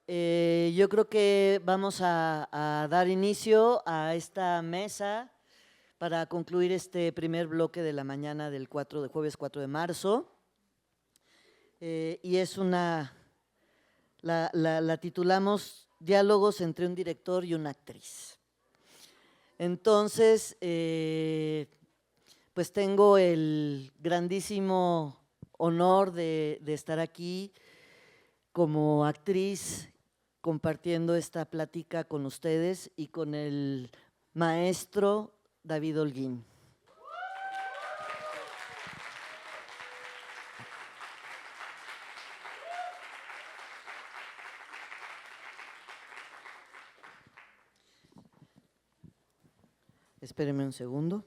Yo creo que vamos a dar inicio a esta mesa para concluir este primer bloque de la mañana del jueves 4 de marzo. Y es la titulamos Diálogos entre un director y una actriz. Entonces, pues tengo el grandísimo honor de estar aquí como actriz compartiendo esta plática con ustedes y con el maestro David Holguín. Espérenme un segundo.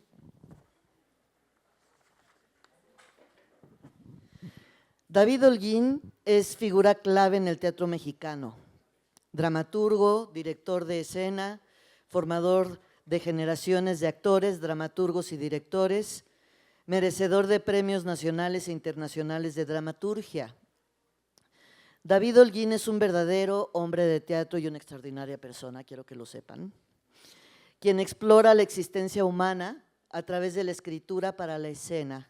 David Holguín es figura clave en el teatro mexicano, dramaturgo, director de escena, formador de generaciones de actores, dramaturgos y directores, merecedor de premios nacionales e internacionales de dramaturgia. David Holguín es un verdadero hombre de teatro y una extraordinaria persona, quiero que lo sepan, quien explora la existencia humana a través de la escritura para la escena.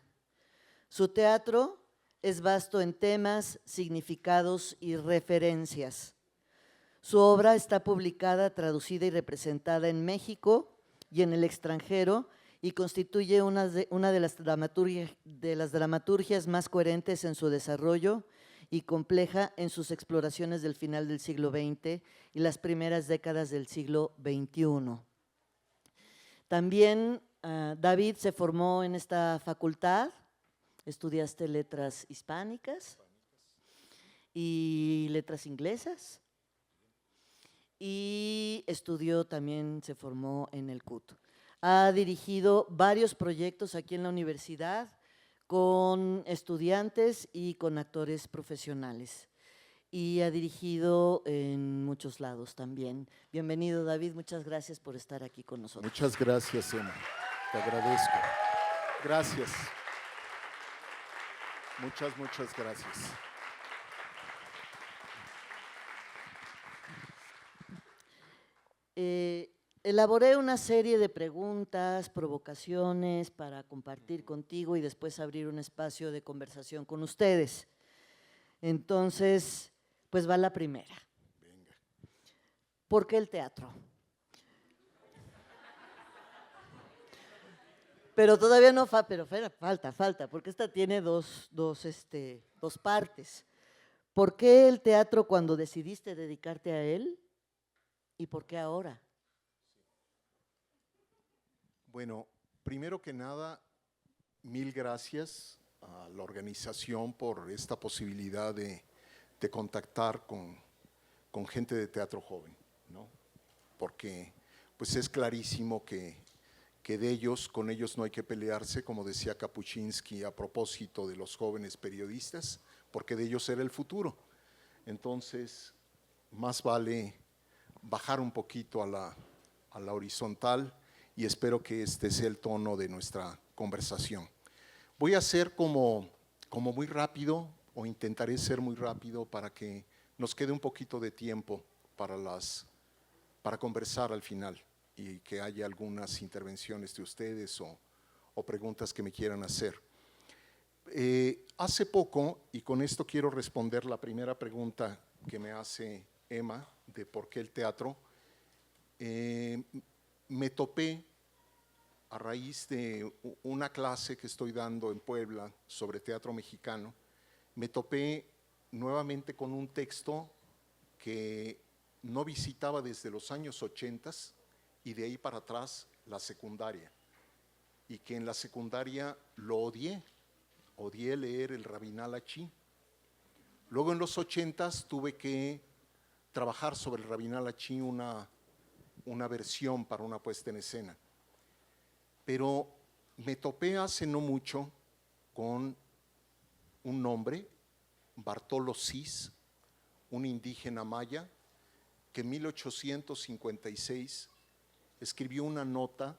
Su teatro es vasto en temas, significados y referencias. Su obra está publicada, traducida y representada en México y en el extranjero y constituye una de las dramaturgias más coherentes en su desarrollo y compleja en sus exploraciones del final del siglo XX y las primeras décadas del siglo XXI. También David se formó en esta facultad, estudiaste letras hispánicas y letras inglesas y estudió también, se formó en el CUT. Ha dirigido varios proyectos aquí en la universidad con estudiantes y con actores profesionales y ha dirigido en muchos lados también. Bienvenido, David, muchas gracias por estar aquí con nosotros. Muchas gracias, Emma, te agradezco. Gracias. Muchas gracias. Elaboré una serie de preguntas, provocaciones para compartir contigo y después abrir un espacio de conversación con ustedes. Entonces, pues va la primera. Venga. ¿Por qué el teatro? Pero todavía no, pero falta, porque esta tiene dos partes. ¿Por qué el teatro cuando decidiste dedicarte a él y por qué ahora? Bueno, primero que nada, mil gracias a la organización por esta posibilidad de contactar con gente de teatro joven, ¿no? Porque pues es clarísimo que con ellos no hay que pelearse, como decía Kapuczynski a propósito de los jóvenes periodistas, porque de ellos era el futuro. Entonces, más vale bajar un poquito a la horizontal y espero que este sea el tono de nuestra conversación. Voy a ser como muy rápido, o intentaré ser muy rápido para que nos quede un poquito de tiempo para conversar al final y que haya algunas intervenciones de ustedes o preguntas que me quieran hacer. Hace poco, y con esto quiero responder la primera pregunta que me hace Emma, de por qué el teatro, me topé a raíz de una clase que estoy dando en Puebla sobre teatro mexicano, me topé nuevamente con un texto que no visitaba desde los años 80 y de ahí para atrás la secundaria, y que en la secundaria lo odié leer el Rabinal Achí. Luego en los 80 tuve que trabajar sobre el Rabinal Achí una versión para una puesta en escena. Pero me topé hace no mucho con un nombre, Bartolo Cis, un indígena maya, que en 1856 escribió una nota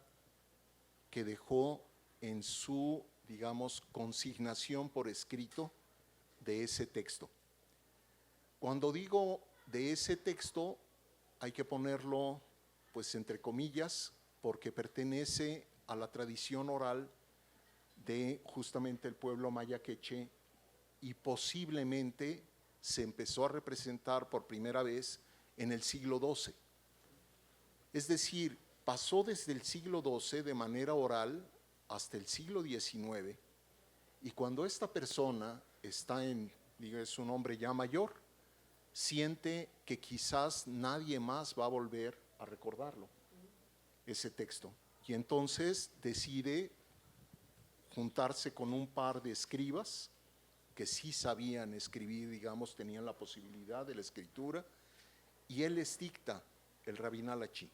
que dejó en su, digamos, consignación por escrito de ese texto. Cuando digo de ese texto hay que ponerlo, pues entre comillas, porque pertenece a la tradición oral de justamente el pueblo maya quechua y posiblemente se empezó a representar por primera vez en el siglo XII. Es decir, pasó desde el siglo XII de manera oral hasta el siglo XIX, y cuando esta persona está es un hombre ya mayor, siente que quizás nadie más va a volver a recordarlo, ese texto. Y entonces decide juntarse con un par de escribas que sí sabían escribir, digamos, tenían la posibilidad de la escritura, y él les dicta el Rabinal Achí.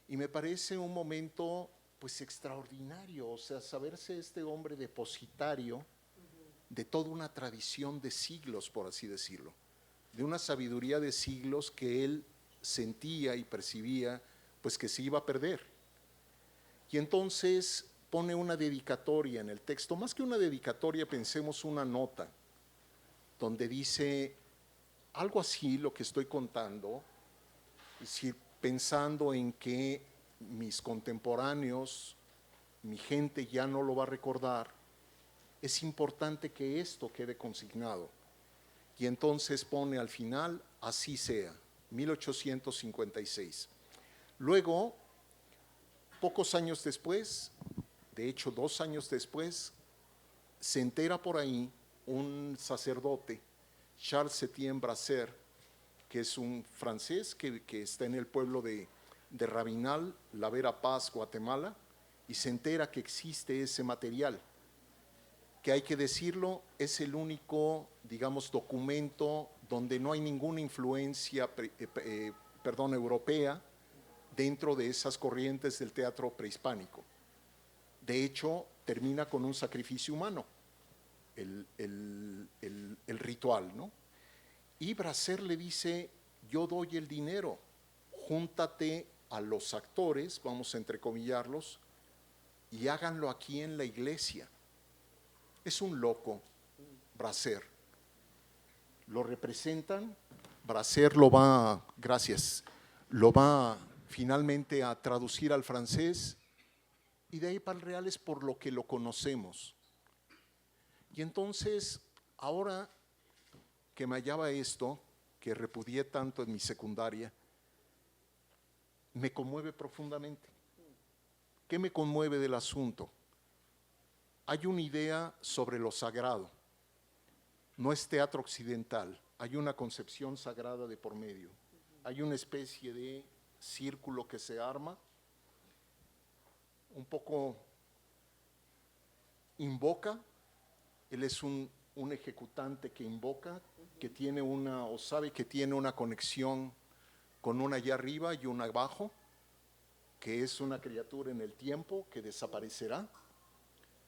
Y me parece un momento pues extraordinario, o sea, saberse este hombre depositario de toda una tradición de siglos, por así decirlo, de una sabiduría de siglos que él sentía y percibía pues que se iba a perder. Y entonces pone una dedicatoria en el texto, más que una dedicatoria, pensemos una nota, donde dice algo así lo que estoy contando, es decir, pensando en que mis contemporáneos, mi gente ya no lo va a recordar, es importante que esto quede consignado. Y entonces pone al final, así sea, 1856. Luego, pocos años después, de hecho 2 años después, se entera por ahí un sacerdote, Charles Etienne Bracer, que es un francés que está en el pueblo de Rabinal, La Vera Paz, Guatemala, y se entera que existe ese material, que hay que decirlo, es el único, digamos, documento donde no hay ninguna influencia europea dentro de esas corrientes del teatro prehispánico. De hecho, termina con un sacrificio humano, el ritual, ¿no? Y Bracer le dice, yo doy el dinero, júntate a los actores, vamos a entrecomillarlos, y háganlo aquí en la iglesia. Es un loco, Bracer. Lo representan, Bracer lo va finalmente a traducir al francés, y de ahí para el real es por lo que lo conocemos. Y entonces, ahora que me hallaba esto, que repudié tanto en mi secundaria, me conmueve profundamente. ¿Qué me conmueve del asunto? Hay una idea sobre lo sagrado. No es teatro occidental, hay una concepción sagrada de por medio. Hay una especie de círculo que se arma, un poco invoca, él es un ejecutante que invoca, que tiene o sabe que tiene una conexión con una allá arriba y una abajo, que es una criatura en el tiempo que desaparecerá,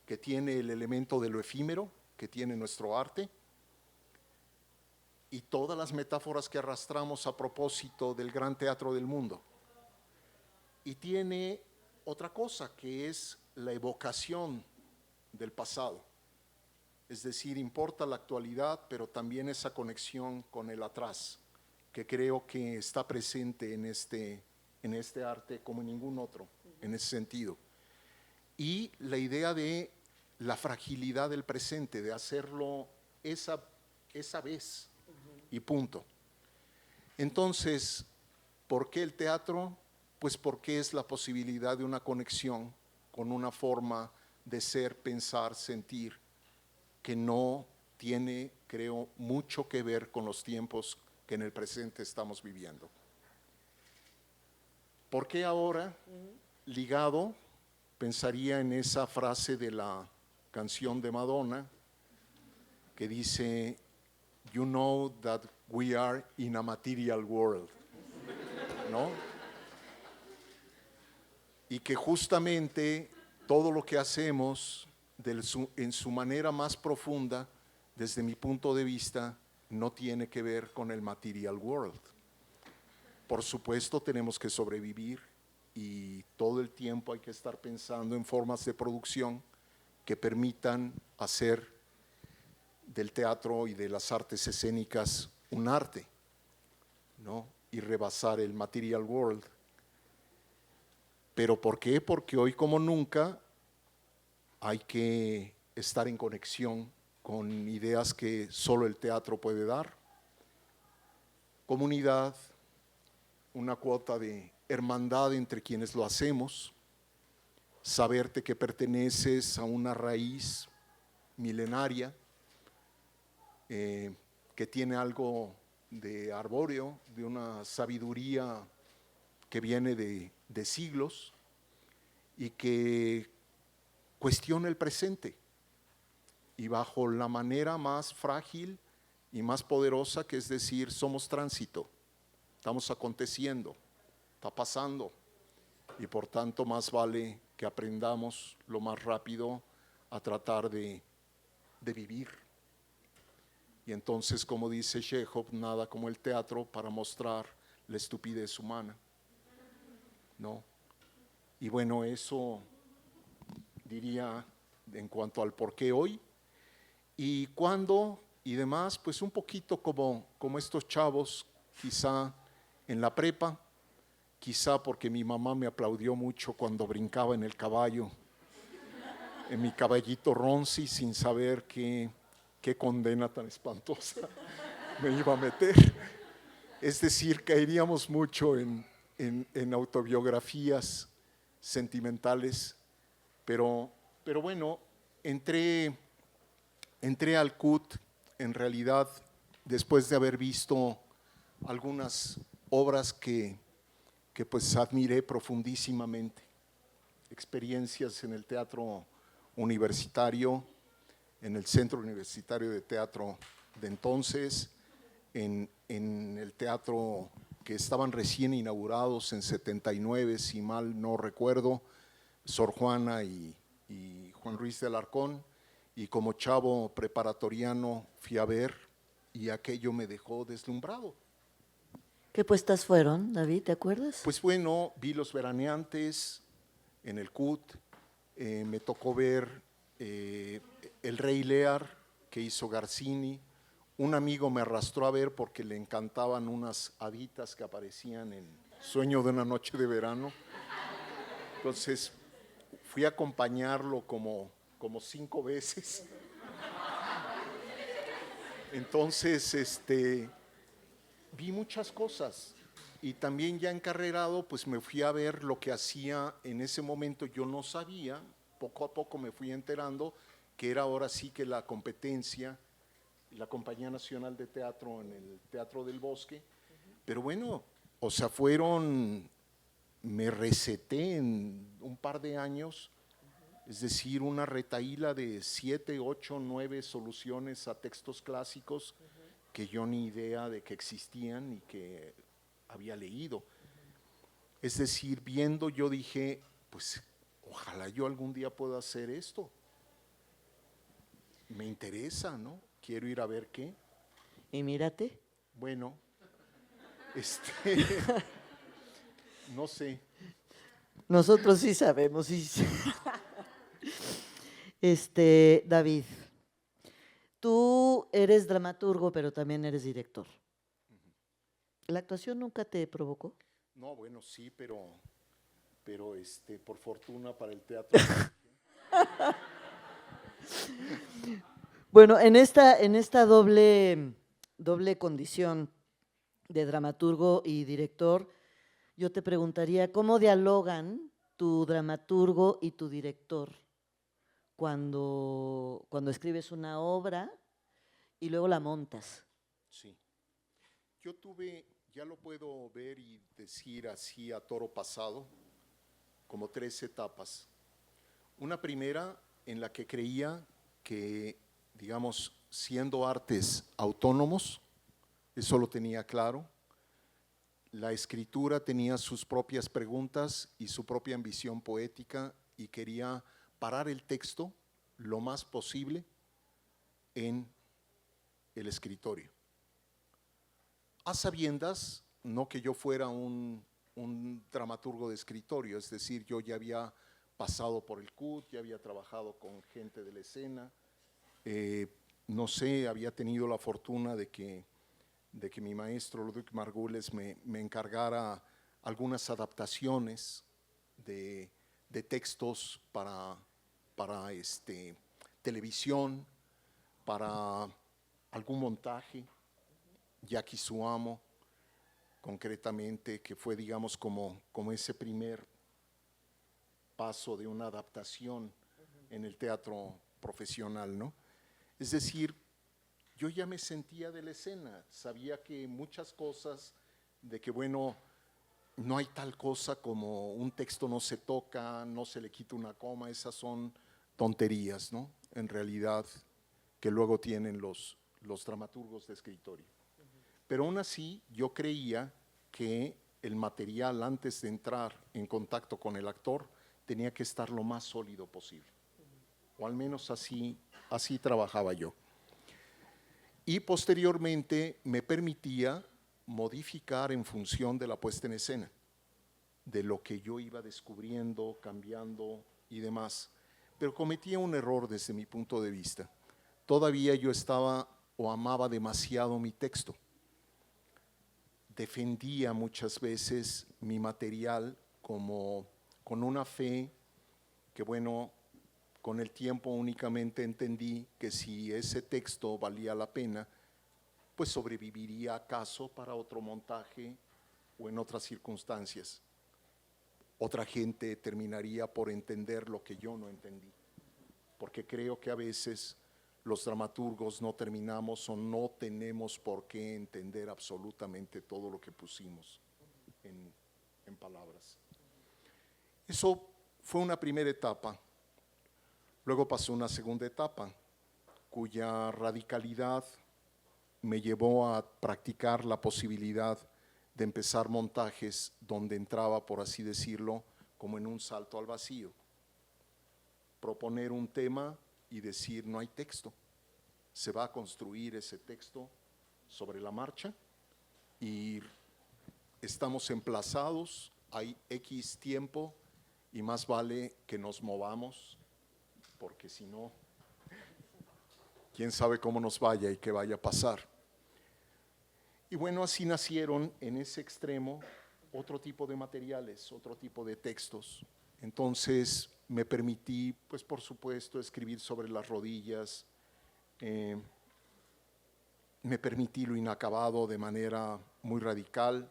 que tiene el elemento de lo efímero, que tiene nuestro arte, y todas las metáforas que arrastramos a propósito del gran teatro del mundo. Y tiene otra cosa, que es la evocación del pasado. Es decir, importa la actualidad, pero también esa conexión con el atrás, que creo que está presente en este arte como en ningún otro, en ese sentido. Y la idea de la fragilidad del presente, de hacerlo esa vez y punto. Entonces, ¿por qué el teatro? Pues porque es la posibilidad de una conexión con una forma de ser, pensar, sentir, que no tiene, creo, mucho que ver con los tiempos que en el presente estamos viviendo. ¿Por qué ahora? Ligado, pensaría en esa frase de la canción de Madonna que dice, you know that we are in a material world, ¿no? Y que justamente todo lo que hacemos en su manera más profunda, desde mi punto de vista, no tiene que ver con el material world. Por supuesto, tenemos que sobrevivir y todo el tiempo hay que estar pensando en formas de producción que permitan hacer del teatro y de las artes escénicas un arte. ¿no? Y rebasar el material world. ¿Pero por qué? Porque hoy como nunca hay que estar en conexión con ideas que solo el teatro puede dar. Comunidad, una cuota de hermandad entre quienes lo hacemos, saberte que perteneces a una raíz milenaria que tiene algo de arbóreo, de una sabiduría que viene de siglos y que cuestiona el presente y bajo la manera más frágil y más poderosa, que es decir, somos tránsito, estamos aconteciendo, está pasando y por tanto más vale que aprendamos lo más rápido a tratar de vivir. Y entonces, como dice Chekhov, nada como el teatro para mostrar la estupidez humana, ¿no? Y bueno, eso diría en cuanto al por qué hoy y cuándo y demás, pues un poquito como estos chavos, quizá en la prepa, quizá porque mi mamá me aplaudió mucho cuando brincaba en el caballo, en mi caballito Ronzi, sin saber qué condena tan espantosa me iba a meter. Es decir, caeríamos mucho en autobiografías sentimentales, pero bueno, entré al CUT en realidad después de haber visto algunas obras que pues admiré profundísimamente, experiencias en el teatro universitario, en el Centro Universitario de Teatro de entonces, en el teatro que estaban recién inaugurados en 79, si mal no recuerdo, Sor Juana y Juan Ruiz de Alarcón, y como chavo preparatoriano fui a ver y aquello me dejó deslumbrado. ¿Qué puestas fueron, David? ¿Te acuerdas? Pues bueno, vi Los Veraneantes en el CUT, me tocó ver El Rey Lear que hizo Garcini. Un amigo me arrastró a ver porque le encantaban unas haditas que aparecían en Sueño de una noche de verano. Entonces fui a acompañarlo como 5 veces. Entonces, vi muchas cosas y también ya encarrerado, pues me fui a ver lo que hacía en ese momento. Yo no sabía, poco a poco me fui enterando que era ahora sí que la competencia, la Compañía Nacional de Teatro en el Teatro del Bosque. Pero bueno, o sea, me receté en un par de años, es decir, una retahíla de 7, 8, 9 soluciones a textos clásicos que yo ni idea de que existían y que había leído. Es decir, viendo yo dije, pues ojalá yo algún día pueda hacer esto. Me interesa, ¿no? Quiero ir a ver qué. Y mírate. Bueno, no sé. Nosotros sí sabemos. Sí. David, tú eres dramaturgo, pero también eres director. ¿La actuación nunca te provocó? No, bueno, sí, pero por fortuna para el teatro. Bueno, en esta doble condición de dramaturgo y director, yo te preguntaría, ¿cómo dialogan tu dramaturgo y tu director cuando escribes una obra y luego la montas? Sí. Yo tuve, ya lo puedo ver y decir así a toro pasado, como 3 etapas. Una primera en la que creía que, digamos, siendo artes autónomos, eso lo tenía claro, la escritura tenía sus propias preguntas y su propia ambición poética y quería parar el texto lo más posible en el escritorio. A sabiendas, no que yo fuera un dramaturgo de escritorio, es decir, yo ya había pasado por el CUT, ya había trabajado con gente de la escena, no sé, había tenido la fortuna de que de que mi maestro Ludwig Margules me encargara algunas adaptaciones de textos para televisión, para algún montaje. Jackie Su Amo, concretamente, que fue, digamos, como ese primer paso de una adaptación en el teatro profesional, ¿no? Es decir, yo ya me sentía de la escena, sabía que muchas cosas, de que bueno, no hay tal cosa como un texto no se toca, no se le quita una coma, esas son tonterías, ¿no? En realidad, que luego tienen los dramaturgos de escritorio. Pero aún así, yo creía que el material, antes de entrar en contacto con el actor, tenía que estar lo más sólido posible. O al menos así trabajaba yo. Y posteriormente me permitía modificar en función de la puesta en escena, de lo que yo iba descubriendo, cambiando y demás. Pero cometía un error desde mi punto de vista. Todavía yo estaba o amaba demasiado mi texto. Defendía muchas veces mi material como con una fe que, bueno, con el tiempo únicamente entendí que si ese texto valía la pena, pues sobreviviría acaso para otro montaje o en otras circunstancias. Otra gente terminaría por entender lo que yo no entendí, porque creo que a veces los dramaturgos no terminamos o no tenemos por qué entender absolutamente todo lo que pusimos en palabras. Eso fue una primera etapa. Luego pasó una segunda etapa, cuya radicalidad me llevó a practicar la posibilidad de empezar montajes donde entraba, por así decirlo, como en un salto al vacío. Proponer un tema y decir, no hay texto. Se va a construir ese texto sobre la marcha y estamos emplazados, hay X tiempo y más vale que nos movamos, porque si no, quién sabe cómo nos vaya y qué vaya a pasar. Y bueno, así nacieron en ese extremo otro tipo de materiales, otro tipo de textos. Entonces me permití, pues por supuesto, escribir sobre las rodillas, me permití lo inacabado de manera muy radical.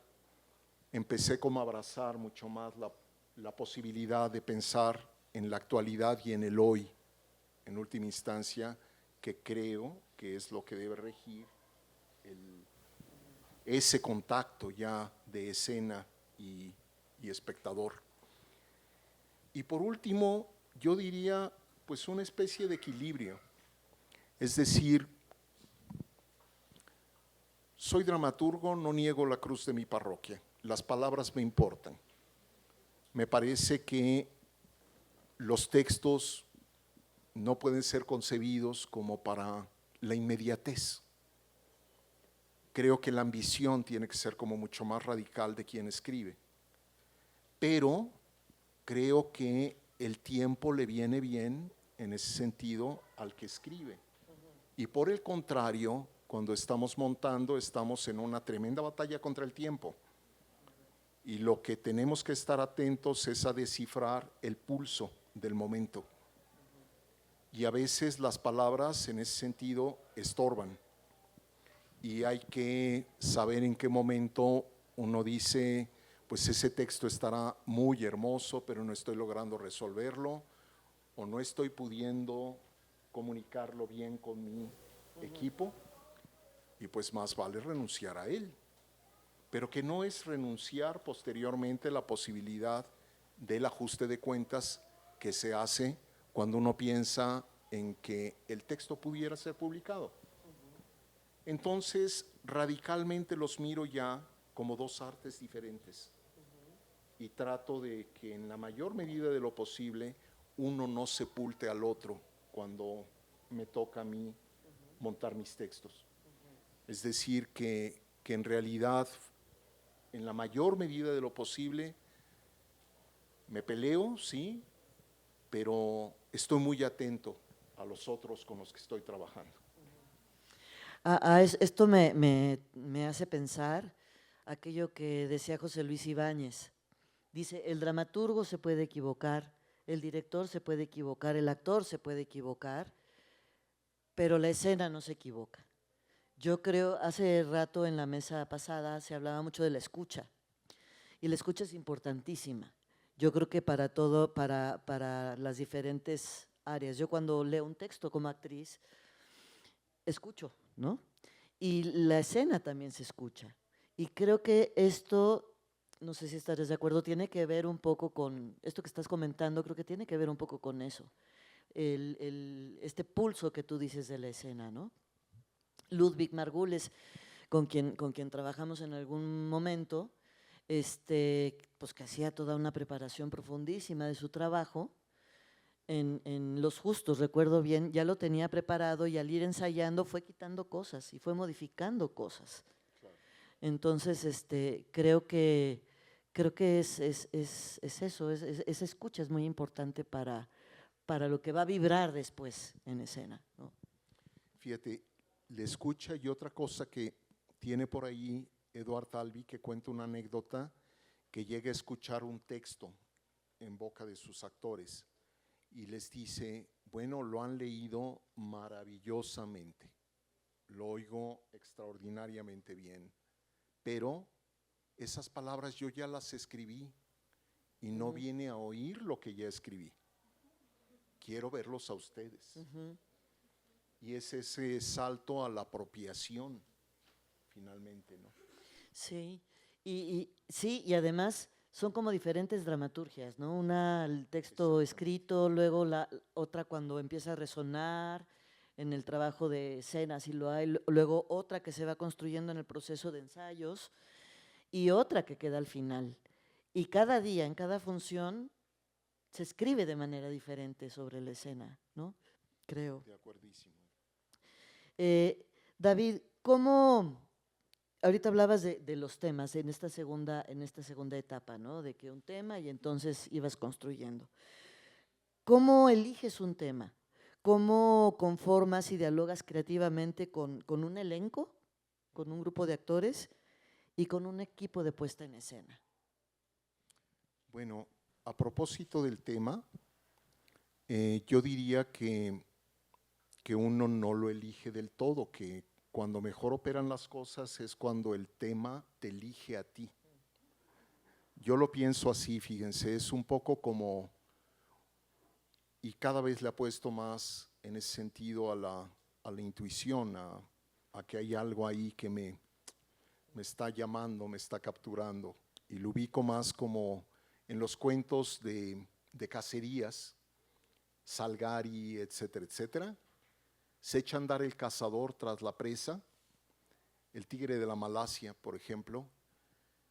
Empecé como a abrazar mucho más la posibilidad de pensar en la actualidad y en el hoy, en última instancia, que creo que es lo que debe regir ese contacto ya de escena y espectador. Y por último, yo diría, pues una especie de equilibrio. Es decir, soy dramaturgo, no niego la cruz de mi parroquia. Las palabras me importan. Me parece que los textos no pueden ser concebidos como para la inmediatez. Creo que la ambición tiene que ser como mucho más radical de quien escribe. Pero creo que el tiempo le viene bien en ese sentido al que escribe. Y por el contrario, cuando estamos montando, estamos en una tremenda batalla contra el tiempo. Y lo que tenemos que estar atentos es a descifrar el pulso del momento. Y a veces las palabras en ese sentido estorban. Y hay que saber en qué momento uno dice, pues ese texto estará muy hermoso, pero no estoy logrando resolverlo, o no estoy pudiendo comunicarlo bien con mi equipo, y pues más vale renunciar a él. Pero que no es renunciar posteriormente la posibilidad del ajuste de cuentas que se hace cuando uno piensa en que el texto pudiera ser publicado. Entonces, radicalmente los miro ya como dos artes diferentes y trato de que en la mayor medida de lo posible uno no sepulte al otro cuando me toca a mí montar mis textos. Es decir, que en realidad, en la mayor medida de lo posible, me peleo, sí, pero estoy muy atento a los otros con los que estoy trabajando. Esto me hace pensar aquello que decía José Luis Ibáñez. Dice, el dramaturgo se puede equivocar, el director se puede equivocar, el actor se puede equivocar, pero la escena no se equivoca. Yo creo, hace rato en la mesa pasada se hablaba mucho de la escucha, y la escucha es importantísima. Yo creo que para todo, para las diferentes áreas. Yo cuando leo un texto como actriz, escucho, ¿no? Y la escena también se escucha. Y creo que esto, no sé si estarás de acuerdo, tiene que ver un poco con, esto que estás comentando, creo que tiene que ver un poco con eso. Este pulso que tú dices de la escena, ¿no? Ludwig Margules, con quien trabajamos en algún momento, pues que hacía toda una preparación profundísima de su trabajo, en Los Justos, recuerdo bien, ya lo tenía preparado y al ir ensayando fue quitando cosas y fue modificando cosas. Claro. Entonces, creo que es eso, esa escucha es muy importante para lo que va a vibrar después en escena, ¿no? Fíjate, le escucha y otra cosa que tiene por ahí Eduard Talvi, que cuenta una anécdota que llega a escuchar un texto en boca de sus actores y les dice, bueno, lo han leído maravillosamente, lo oigo extraordinariamente bien, pero esas palabras yo ya las escribí y no viene a oír lo que ya escribí. Quiero verlos a ustedes. Y es ese salto a la apropiación, finalmente, ¿no? Sí, sí, y además son como diferentes dramaturgias, ¿no? Una, el texto escrito, luego la otra cuando empieza a resonar en el trabajo de escena, si lo hay, luego otra que se va construyendo en el proceso de ensayos y otra que queda al final. Y cada día, en cada función, se escribe de manera diferente sobre la escena, ¿no? Creo. De acuerdísimo. David, ¿cómo? Ahorita hablabas de los temas en esta segunda etapa, ¿no? De que un tema y entonces ibas construyendo. ¿Cómo eliges un tema? ¿Cómo conformas y dialogas creativamente con un elenco, con un grupo de actores y con un equipo de puesta en escena? Bueno, a propósito del tema, yo diría que uno no lo elige del todo, que cuando mejor operan las cosas es cuando el tema te elige a ti. Yo lo pienso así, fíjense, es un poco como, y cada vez le apuesto más en ese sentido a la intuición, a que hay algo ahí que me está llamando, me está capturando, y lo ubico más como en los cuentos de cacerías, Salgari, etcétera, etcétera. Se echa a andar el cazador tras la presa, el tigre de la Malasia, por ejemplo,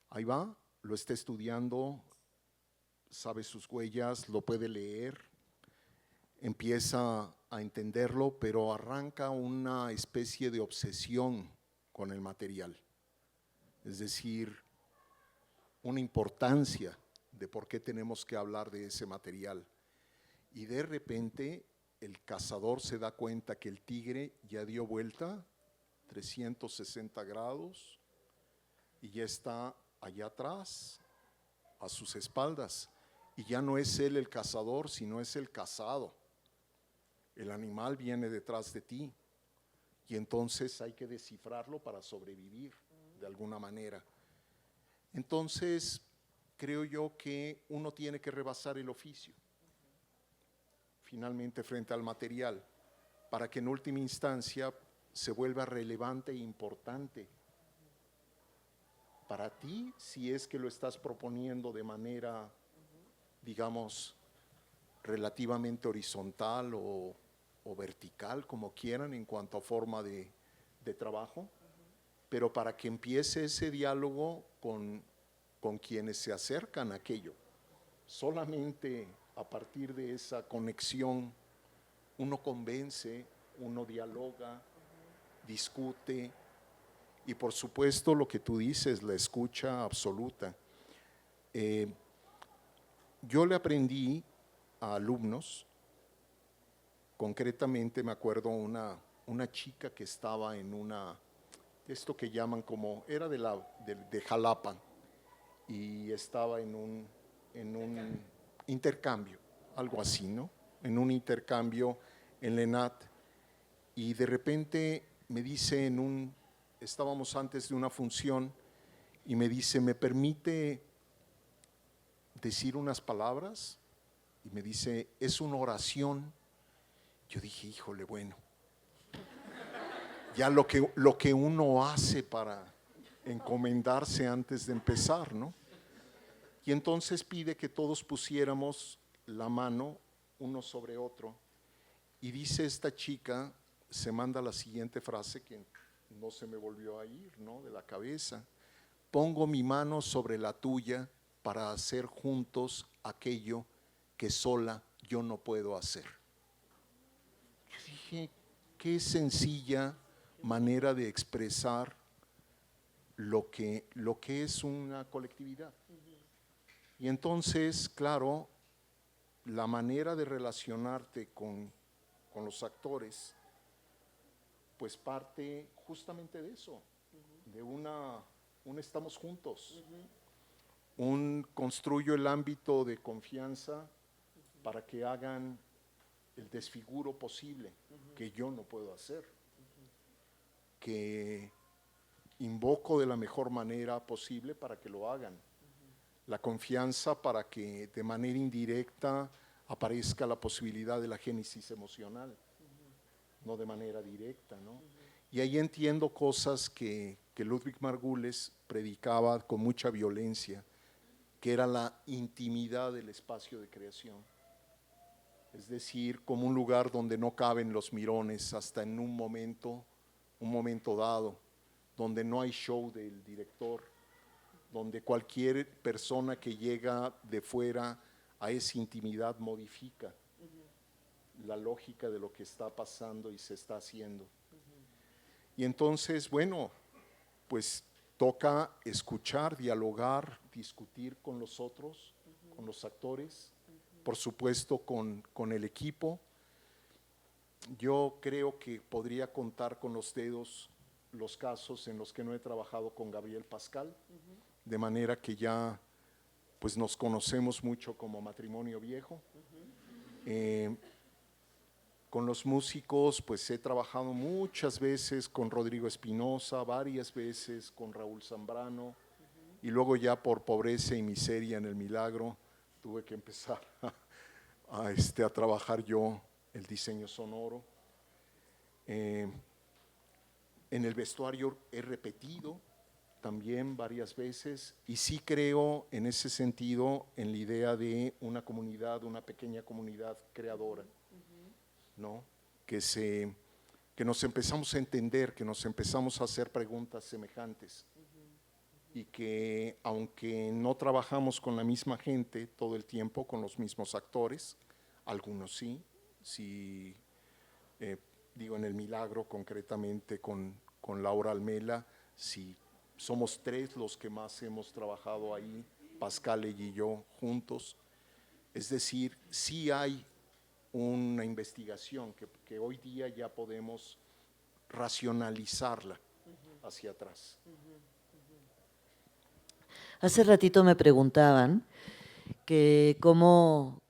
ahí va, lo está estudiando, sabe sus huellas, lo puede leer, empieza a entenderlo, pero arranca una especie de obsesión con el material, es decir, una importancia de por qué tenemos que hablar de ese material. Y de repente el cazador se da cuenta que el tigre ya dio vuelta 360 grados y ya está allá atrás, a sus espaldas. Y ya no es él el cazador, sino es el cazado. El animal viene detrás de ti y entonces hay que descifrarlo para sobrevivir de alguna manera. Entonces, creo yo que uno tiene que rebasar el oficio, finalmente, frente al material, para que en última instancia se vuelva relevante e importante para ti, si es que lo estás proponiendo de manera, digamos, relativamente horizontal o vertical, como quieran, en cuanto a forma de trabajo, pero para que empiece ese diálogo con quienes se acercan a aquello. Solamente a partir de esa conexión uno convence, uno dialoga, discute y por supuesto lo que tú dices, la escucha absoluta. Yo le aprendí a alumnos, concretamente me acuerdo una una chica que estaba en esto que llaman como, era de Jalapa, y estaba en un intercambio, algo así, ¿no? En un intercambio en la ENAT, y de repente me dice estábamos antes de una función, y me dice, ¿me permite decir unas palabras? Y me dice, es una oración. Yo dije, híjole, bueno, ya lo que uno hace para encomendarse antes de empezar, ¿no? Y entonces pide que todos pusiéramos la mano uno sobre otro, y dice esta chica, se manda la siguiente frase que no se me volvió a ir, ¿no?, de la cabeza: pongo mi mano sobre la tuya para hacer juntos aquello que sola yo no puedo hacer. Yo dije, qué sencilla manera de expresar lo que es una colectividad. Y entonces, claro, la manera de relacionarte con los actores, pues parte justamente de eso, de un estamos juntos, construyo el ámbito de confianza para que hagan el desfiguro posible, que yo no puedo hacer, que invoco de la mejor manera posible para que lo hagan, la confianza para que de manera indirecta aparezca la posibilidad de la génesis emocional, no de manera directa, ¿no? Y ahí entiendo cosas que Ludwig Margules predicaba con mucha violencia, que era la intimidad del espacio de creación. Es decir, como un lugar donde no caben los mirones hasta en un momento dado, donde no hay show del director, donde cualquier persona que llega de fuera a esa intimidad modifica la lógica de lo que está pasando y se está haciendo. Y entonces, bueno, pues toca escuchar, dialogar, discutir con los otros, con los actores, por supuesto con el equipo. Yo creo que podría contar con los dedos los casos en los que no he trabajado con Gabriel Pascal, de manera que ya pues nos conocemos mucho como matrimonio viejo. Con los músicos pues he trabajado muchas veces con Rodrigo Espinosa, varias veces con Raúl Zambrano, y luego ya por pobreza y miseria en El Milagro tuve que empezar a trabajar yo el diseño sonoro. En el vestuario he repetido también varias veces, y sí creo en ese sentido en la idea de una comunidad, una pequeña comunidad creadora, ¿no? Que nos empezamos a entender, que nos empezamos a hacer preguntas semejantes, y que aunque no trabajamos con la misma gente todo el tiempo, con los mismos actores, algunos sí, digo en El Milagro concretamente con Laura Almela, sí, somos 3 los que más hemos trabajado ahí, Pascal y yo juntos. Es decir, sí hay una investigación que hoy día ya podemos racionalizarla hacia atrás. Hace ratito me preguntaban que cómo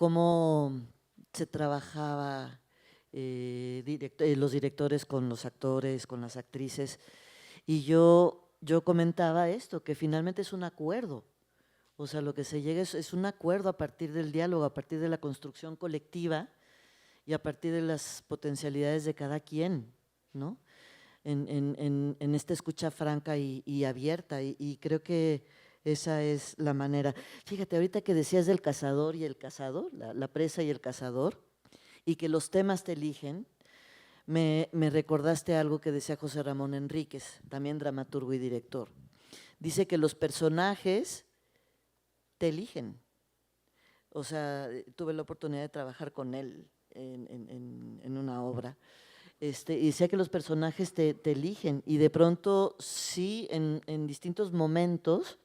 se trabajaba los directores con los actores, con las actrices, y yo comentaba esto, que finalmente es un acuerdo. O sea, lo que se llega es un acuerdo a partir del diálogo, a partir de la construcción colectiva y a partir de las potencialidades de cada quien, ¿no? En esta escucha franca y abierta, y creo que esa es la manera. Fíjate, ahorita que decías del cazador y el cazador, la presa y el cazador, y que los temas te eligen, me recordaste algo que decía José Ramón Enríquez, también dramaturgo y director. Dice que los personajes te eligen. O sea, tuve la oportunidad de trabajar con él en una obra. Y decía que los personajes te eligen, y de pronto sí, en distintos momentos,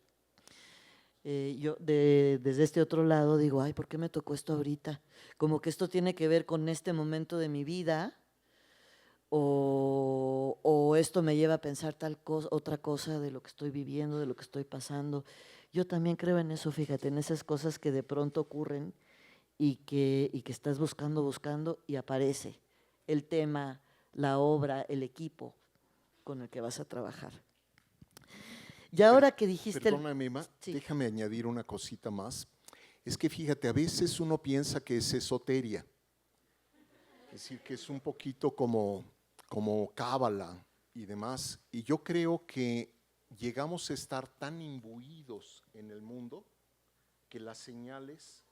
yo desde este otro lado digo, ay, ¿por qué me tocó esto ahorita? Como que esto tiene que ver con este momento de mi vida, o esto me lleva a pensar tal cosa, otra cosa de lo que estoy viviendo, de lo que estoy pasando. Yo también creo en eso, fíjate, en esas cosas que de pronto ocurren y que estás buscando y aparece el tema, la obra, el equipo con el que vas a trabajar. Y ahora que dijiste… Perdóname, Emma, Sí. déjame añadir una cosita más. Es que fíjate, a veces uno piensa que es esoteria, es decir, que es un poquito como cábala y demás. Y yo creo que llegamos a estar tan imbuidos en el mundo que las señales,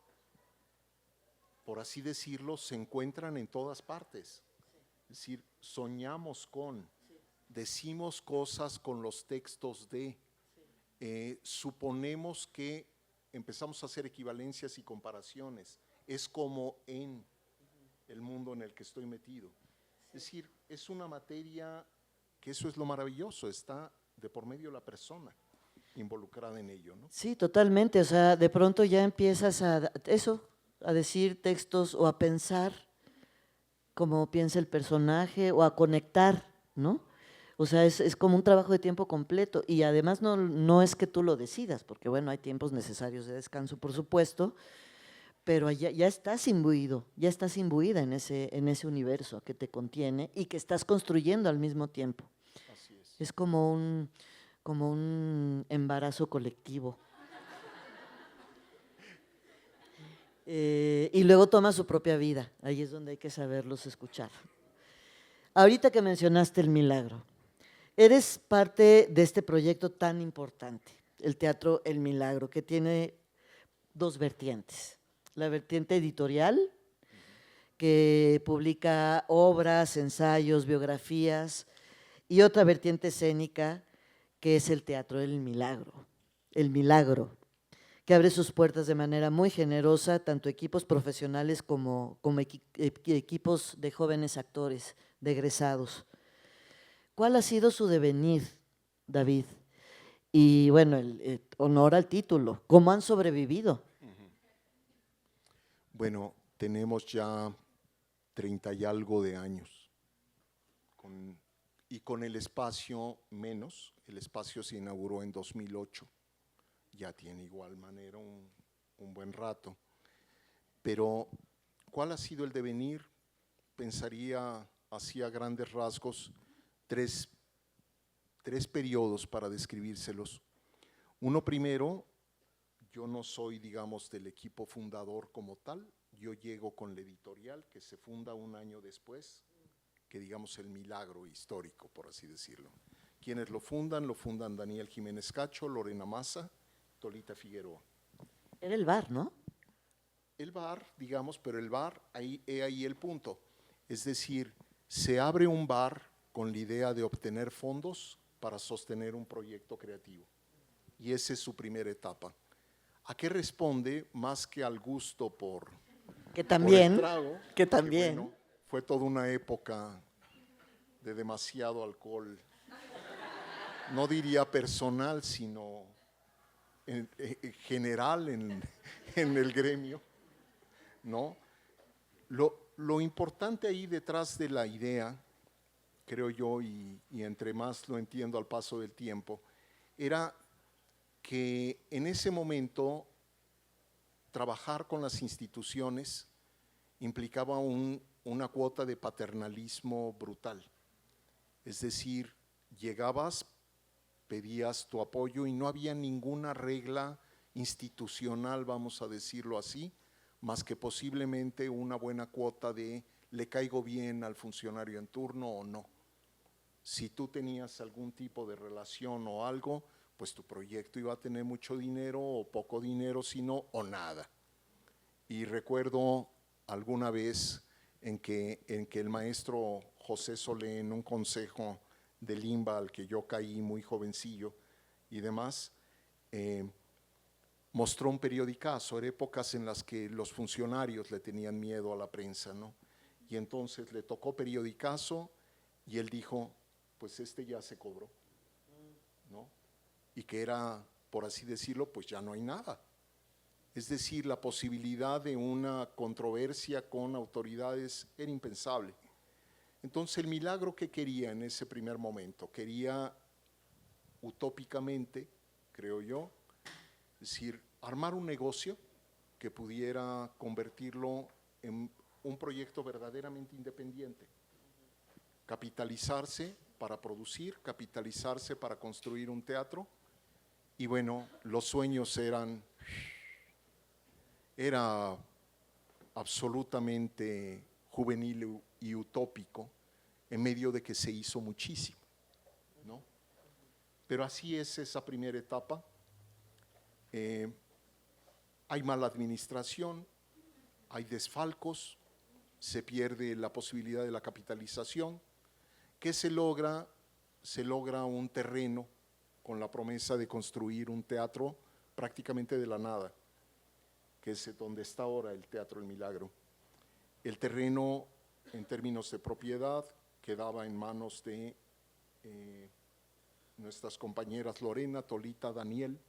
por así decirlo, se encuentran en todas partes. Es decir, soñamos con, decimos cosas con los textos de, suponemos que empezamos a hacer equivalencias y comparaciones. Es como en el mundo en el que estoy metido. Es decir, es una materia que eso es lo maravilloso, está de por medio la persona involucrada en ello, ¿no? Sí, totalmente. O sea, de pronto ya empiezas a eso, a decir textos o a pensar cómo piensa el personaje o a conectar, ¿no? O sea, es como un trabajo de tiempo completo y además no es que tú lo decidas, porque bueno, hay tiempos necesarios de descanso, por supuesto, pero ya estás imbuido, ya estás imbuida en ese universo que te contiene y que estás construyendo al mismo tiempo. Así es. Es como un embarazo colectivo. Y luego toma su propia vida, ahí es donde hay que saberlos escuchar. Ahorita que mencionaste el milagro, eres parte de este proyecto tan importante, el Teatro El Milagro, que tiene dos vertientes. La vertiente editorial, que publica obras, ensayos, biografías, y otra vertiente escénica, que es el Teatro del Milagro, el Milagro, que abre sus puertas de manera muy generosa, tanto equipos profesionales como equipos de jóvenes actores, de egresados. ¿Cuál ha sido su devenir, David? Y bueno, el honor al título, ¿cómo han sobrevivido? Bueno, tenemos ya 30 y algo de años y con el espacio menos. El espacio se inauguró en 2008, ya tiene igual manera un buen rato. Pero, ¿cuál ha sido el devenir? Pensaría así a grandes rasgos tres periodos para describírselos. Uno primero, yo no soy, digamos, del equipo fundador como tal, yo llego con la editorial que se funda un año después, que digamos el milagro histórico, por así decirlo. Quienes lo fundan Daniel Jiménez Cacho, Lorena Maza, Tolita Figueroa. Era el bar, ¿no? El bar, digamos, pero el bar, ahí el punto. Es decir, se abre un bar con la idea de obtener fondos para sostener un proyecto creativo. Y esa es su primera etapa. ¿A qué responde más que al gusto por el trago? Que también. Bueno, fue toda una época de demasiado alcohol. No diría personal, sino en general en el gremio, ¿no? Lo importante ahí detrás de la idea, creo yo, y entre más lo entiendo al paso del tiempo, era que en ese momento trabajar con las instituciones implicaba una cuota de paternalismo brutal. Es decir, llegabas, pedías tu apoyo y no había ninguna regla institucional, vamos a decirlo así, más que posiblemente una buena cuota de le caigo bien al funcionario en turno o no. Si tú tenías algún tipo de relación o algo, pues tu proyecto iba a tener mucho dinero o poco dinero, sino o nada. Y recuerdo alguna vez en que el maestro José Solé, en un consejo de Limba al que yo caí muy jovencillo y demás, mostró un periodicazo. Eran épocas en las que los funcionarios le tenían miedo a la prensa, ¿no? Y entonces le tocó periodicazo y él dijo, pues ya se cobró, ¿no? Y que era, por así decirlo, pues ya no hay nada. Es decir, la posibilidad de una controversia con autoridades era impensable. Entonces, el milagro que quería en ese primer momento, quería utópicamente, creo yo, es decir, armar un negocio que pudiera convertirlo en un proyecto verdaderamente independiente, capitalizarse para producir, capitalizarse para construir un teatro, y bueno, los sueños era absolutamente juvenil y utópico en medio de que se hizo muchísimo, ¿no? Pero así es esa primera etapa. Hay mala administración, hay desfalcos, se pierde la posibilidad de la capitalización. ¿Qué se logra? Se logra un terreno con la promesa de construir un teatro prácticamente de la nada, que es donde está ahora el Teatro El Milagro. El terreno, en términos de propiedad, quedaba en manos de nuestras compañeras Lorena, Tolita, Daniel.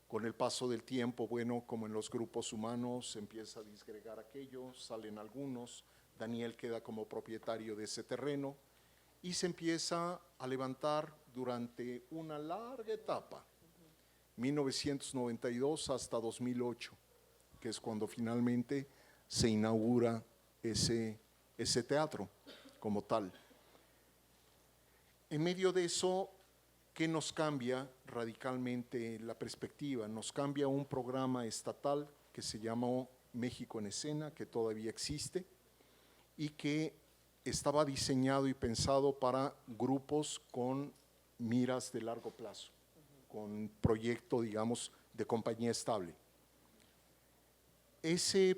Con el paso del tiempo, bueno, como en los grupos humanos, se empieza a disgregar aquello, salen algunos, Daniel queda como propietario de ese terreno y se empieza a levantar durante una larga etapa, 1992 hasta 2008, que es cuando finalmente se inaugura ese teatro como tal. En medio de eso, ¿qué nos cambia radicalmente la perspectiva? Nos cambia un programa estatal que se llamó México en Escena, que todavía existe y que estaba diseñado y pensado para grupos con miras de largo plazo, con proyecto, digamos, de compañía estable. Ese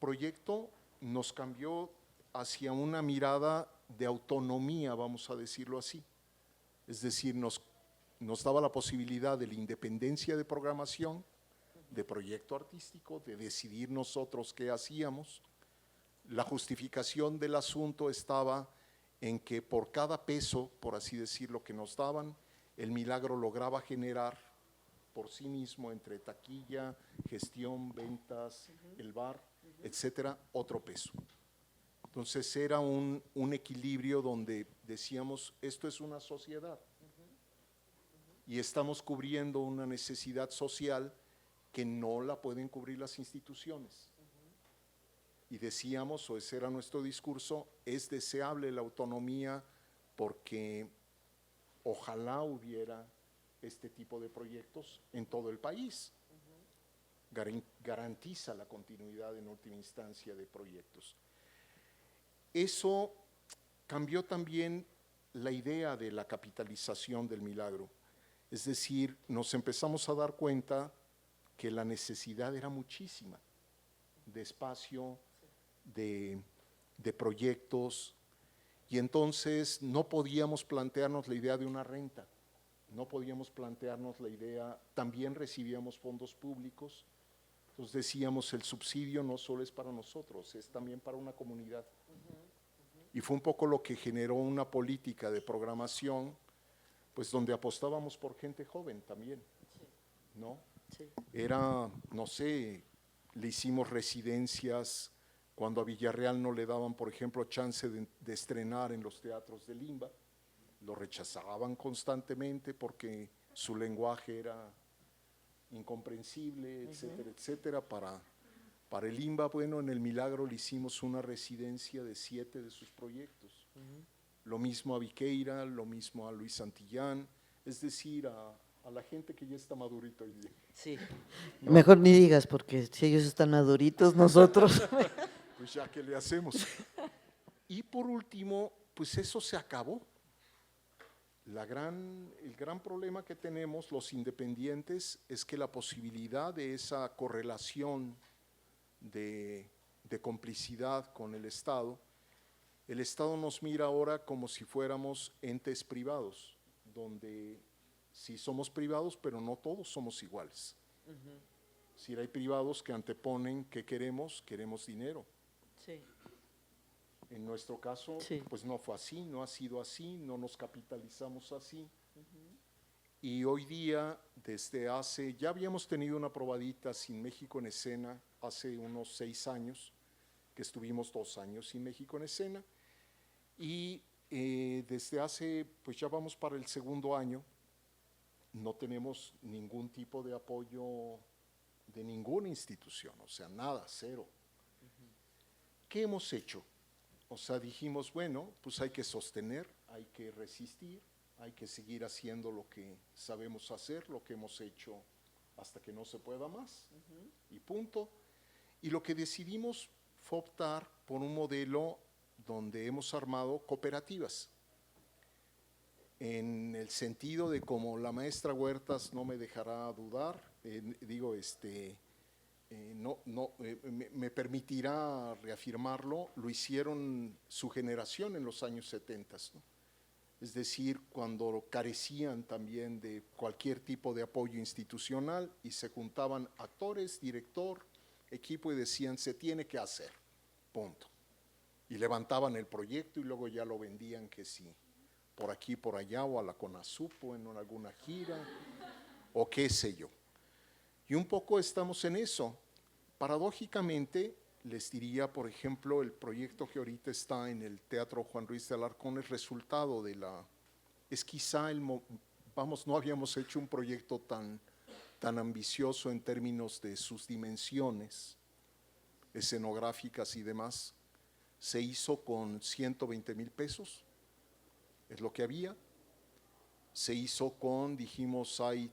proyecto nos cambió hacia una mirada de autonomía, vamos a decirlo así. Es decir, nos daba la posibilidad de la independencia de programación, de proyecto artístico, de decidir nosotros qué hacíamos. La justificación del asunto estaba en que por cada peso, por así decirlo, que nos daban, el Milagro lograba generar por sí mismo, entre taquilla, gestión, ventas, el bar, etcétera, otro peso. Entonces era un equilibrio donde decíamos, esto es una sociedad y estamos cubriendo una necesidad social que no la pueden cubrir las instituciones. Y decíamos, o ese era nuestro discurso, es deseable la autonomía porque ojalá hubiera este tipo de proyectos en todo el país. Garantiza la continuidad en última instancia de proyectos. Eso cambió también la idea de la capitalización del Milagro. Es decir, nos empezamos a dar cuenta que la necesidad era muchísima de espacio, de proyectos, y entonces no podíamos plantearnos la idea de una renta, no podíamos plantearnos la idea, también recibíamos fondos públicos, entonces decíamos el subsidio no solo es para nosotros, es también para una comunidad. Y fue un poco lo que generó una política de programación, pues donde apostábamos por gente joven también, ¿no? Sí. Era, no sé, le hicimos residencias cuando a Villarreal no le daban, por ejemplo, chance de estrenar en los teatros de Limba, lo rechazaban constantemente porque su lenguaje era incomprensible, etcétera, etcétera. Para el Limba, bueno, en el Milagro le hicimos una residencia de 7 de sus proyectos. Lo mismo a Viqueira, lo mismo a Luis Santillán, es decir, a la gente que ya está madurita hoy día. Sí, ¿no? Mejor ni digas, porque si ellos están maduritos, nosotros… Pues ya, ¿qué le hacemos? Y por último, pues eso se acabó. El gran problema que tenemos los independientes es que la posibilidad de esa correlación de complicidad con el Estado nos mira ahora como si fuéramos entes privados, donde sí somos privados, pero no todos somos iguales. Si hay privados que anteponen ¿qué queremos? Queremos dinero. Sí. En nuestro caso, sí, pues no fue así, no ha sido así, no nos capitalizamos así. Y hoy día, ya habíamos tenido una probadita sin México en Escena hace unos 6 años, que estuvimos 2 años sin México en Escena, Y desde hace, pues ya vamos para el segundo año, no tenemos ningún tipo de apoyo de ninguna institución, o sea, nada, cero. ¿Qué hemos hecho? O sea, dijimos, bueno, pues hay que sostener, hay que resistir, hay que seguir haciendo lo que sabemos hacer, lo que hemos hecho hasta que no se pueda más, y punto. Y lo que decidimos fue optar por un modelo donde hemos armado cooperativas, en el sentido de, como la maestra Huertas no me dejará dudar, me permitirá reafirmarlo, lo hicieron su generación en los años 70, ¿no? Es decir, cuando carecían también de cualquier tipo de apoyo institucional y se juntaban actores, director, equipo y decían, se tiene que hacer, punto. Y levantaban el proyecto y luego ya lo vendían, que sí, por aquí, por allá, o a la CONASUP, o en alguna gira, o qué sé yo. Y un poco estamos en eso. Paradójicamente, les diría, por ejemplo, el proyecto que ahorita está en el Teatro Juan Ruiz de Alarcón es resultado de es quizá no habíamos hecho un proyecto tan ambicioso en términos de sus dimensiones escenográficas y demás. Se hizo con 120,000 pesos, es lo que había. Se hizo con, dijimos, hay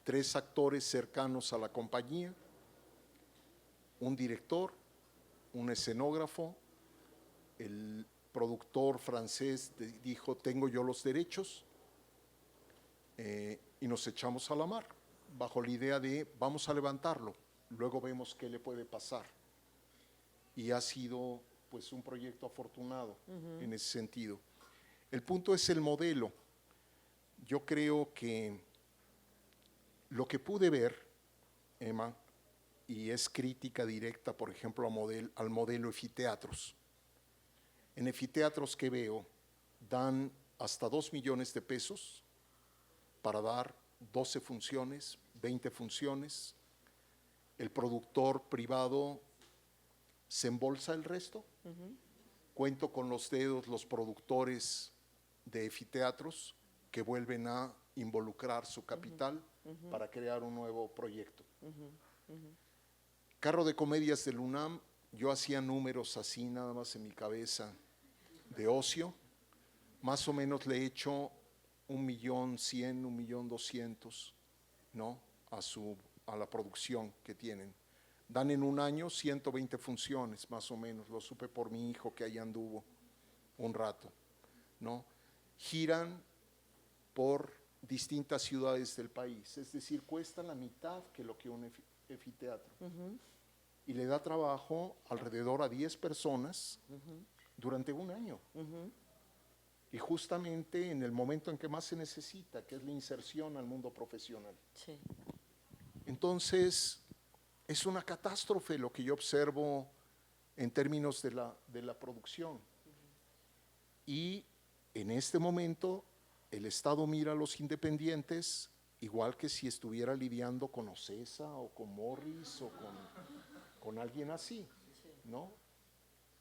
3 actores cercanos a la compañía, un director, un escenógrafo, el productor francés dijo, tengo yo los derechos, y nos echamos a la mar, bajo la idea de vamos a levantarlo, luego vemos qué le puede pasar. Y ha sido pues un proyecto afortunado en ese sentido. El punto es el modelo. Yo creo que lo que pude ver, Emma, y es crítica directa, por ejemplo, al modelo Efiteatros. En Efiteatros que veo, dan hasta 2 millones de pesos para dar 12 funciones, 20 funciones. El productor privado se embolsa el resto. Cuento con los dedos los productores de Efiteatros que vuelven a involucrar su capital para crear un nuevo proyecto. Carro de Comedias del UNAM, yo hacía números así nada más en mi cabeza de ocio, más o menos le he hecho 1,100,000, 1,200,000, ¿no? A la producción que tienen. Dan en un año 120 funciones, más o menos, lo supe por mi hijo que ahí anduvo un rato, ¿no? Giran por distintas ciudades del país, es decir, cuesta la mitad que lo que un efiteatro. Y le da trabajo alrededor a 10 personas durante un año. Y justamente en el momento en que más se necesita, que es la inserción al mundo profesional. Sí. Entonces, es una catástrofe lo que yo observo en términos de la producción. Y en este momento, el Estado mira a los independientes igual que si estuviera lidiando con Ocesa o con Morris o con alguien así, ¿no?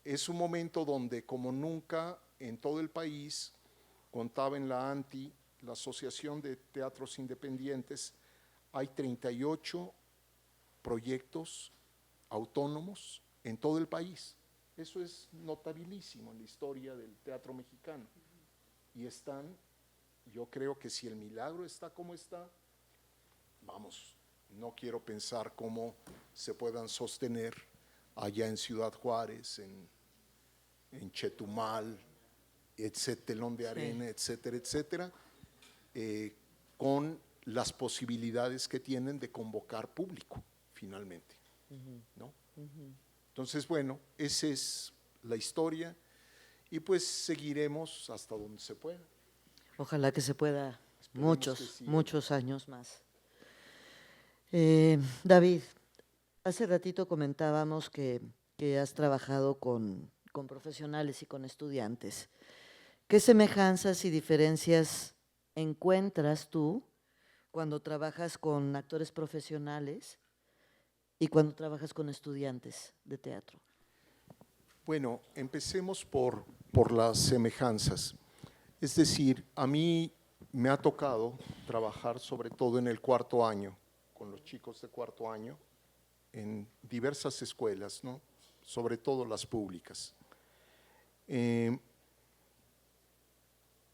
Es un momento donde, como nunca en todo el país, contaba en la ANTI, la Asociación de Teatros Independientes, hay 38 proyectos autónomos en todo el país. Eso es notabilísimo en la historia del teatro mexicano. Y están, yo creo que si el milagro está como está, vamos, no quiero pensar cómo se puedan sostener allá en Ciudad Juárez, en Chetumal, Telón de Arena, etcétera, etcétera, con las posibilidades que tienen de convocar público, finalmente, ¿no? Entonces, bueno, esa es la historia y pues seguiremos hasta donde se pueda. Ojalá que se pueda Esperemos muchos años más. David, hace ratito comentábamos que has trabajado con profesionales y con estudiantes. ¿Qué semejanzas y diferencias encuentras tú cuando trabajas con actores profesionales y cuando trabajas con estudiantes de teatro? Bueno, empecemos por por las semejanzas. Es decir, a mí me ha tocado trabajar sobre todo en el cuarto año, con los chicos de cuarto año, en diversas escuelas, ¿no? Sobre todo las públicas. Y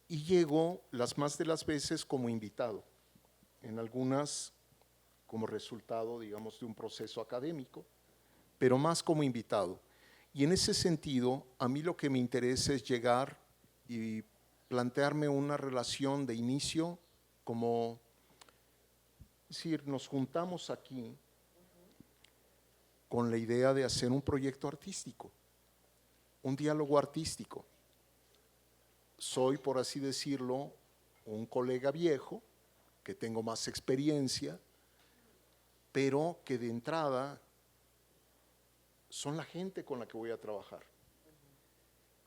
llego las más de las veces como invitado, en algunas como resultado, digamos, de un proceso académico, pero más como invitado. Y en ese sentido, a mí lo que me interesa es llegar y plantearme una relación de inicio como, es decir, nos juntamos aquí con la idea de hacer un proyecto artístico, un diálogo artístico. Soy, por así decirlo, un colega viejo, que tengo más experiencia, pero que de entrada son la gente con la que voy a trabajar.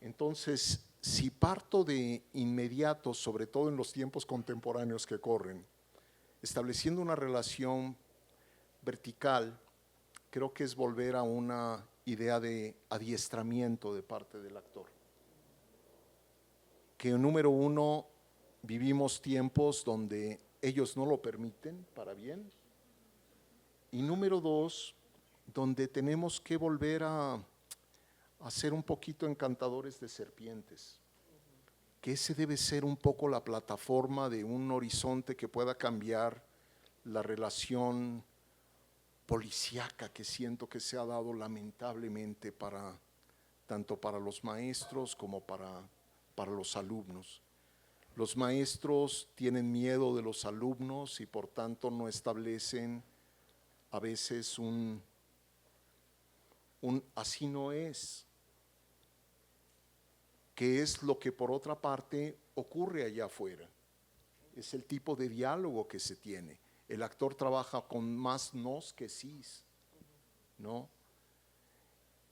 Entonces, si parto de inmediato, sobre todo en los tiempos contemporáneos que corren, estableciendo una relación vertical, creo que es volver a una idea de adiestramiento de parte del actor. Que número uno, vivimos tiempos donde ellos no lo permiten para bien, y número dos, donde tenemos que volver a ser un poquito encantadores de serpientes, que ese debe ser un poco la plataforma de un horizonte que pueda cambiar la relación policíaca que siento que se ha dado lamentablemente tanto para los maestros como para los alumnos. Los maestros tienen miedo de los alumnos y por tanto no establecen a veces un así no es, que es lo que por otra parte ocurre allá afuera. Es el tipo de diálogo que se tiene. El actor trabaja con más nos que sís, ¿no?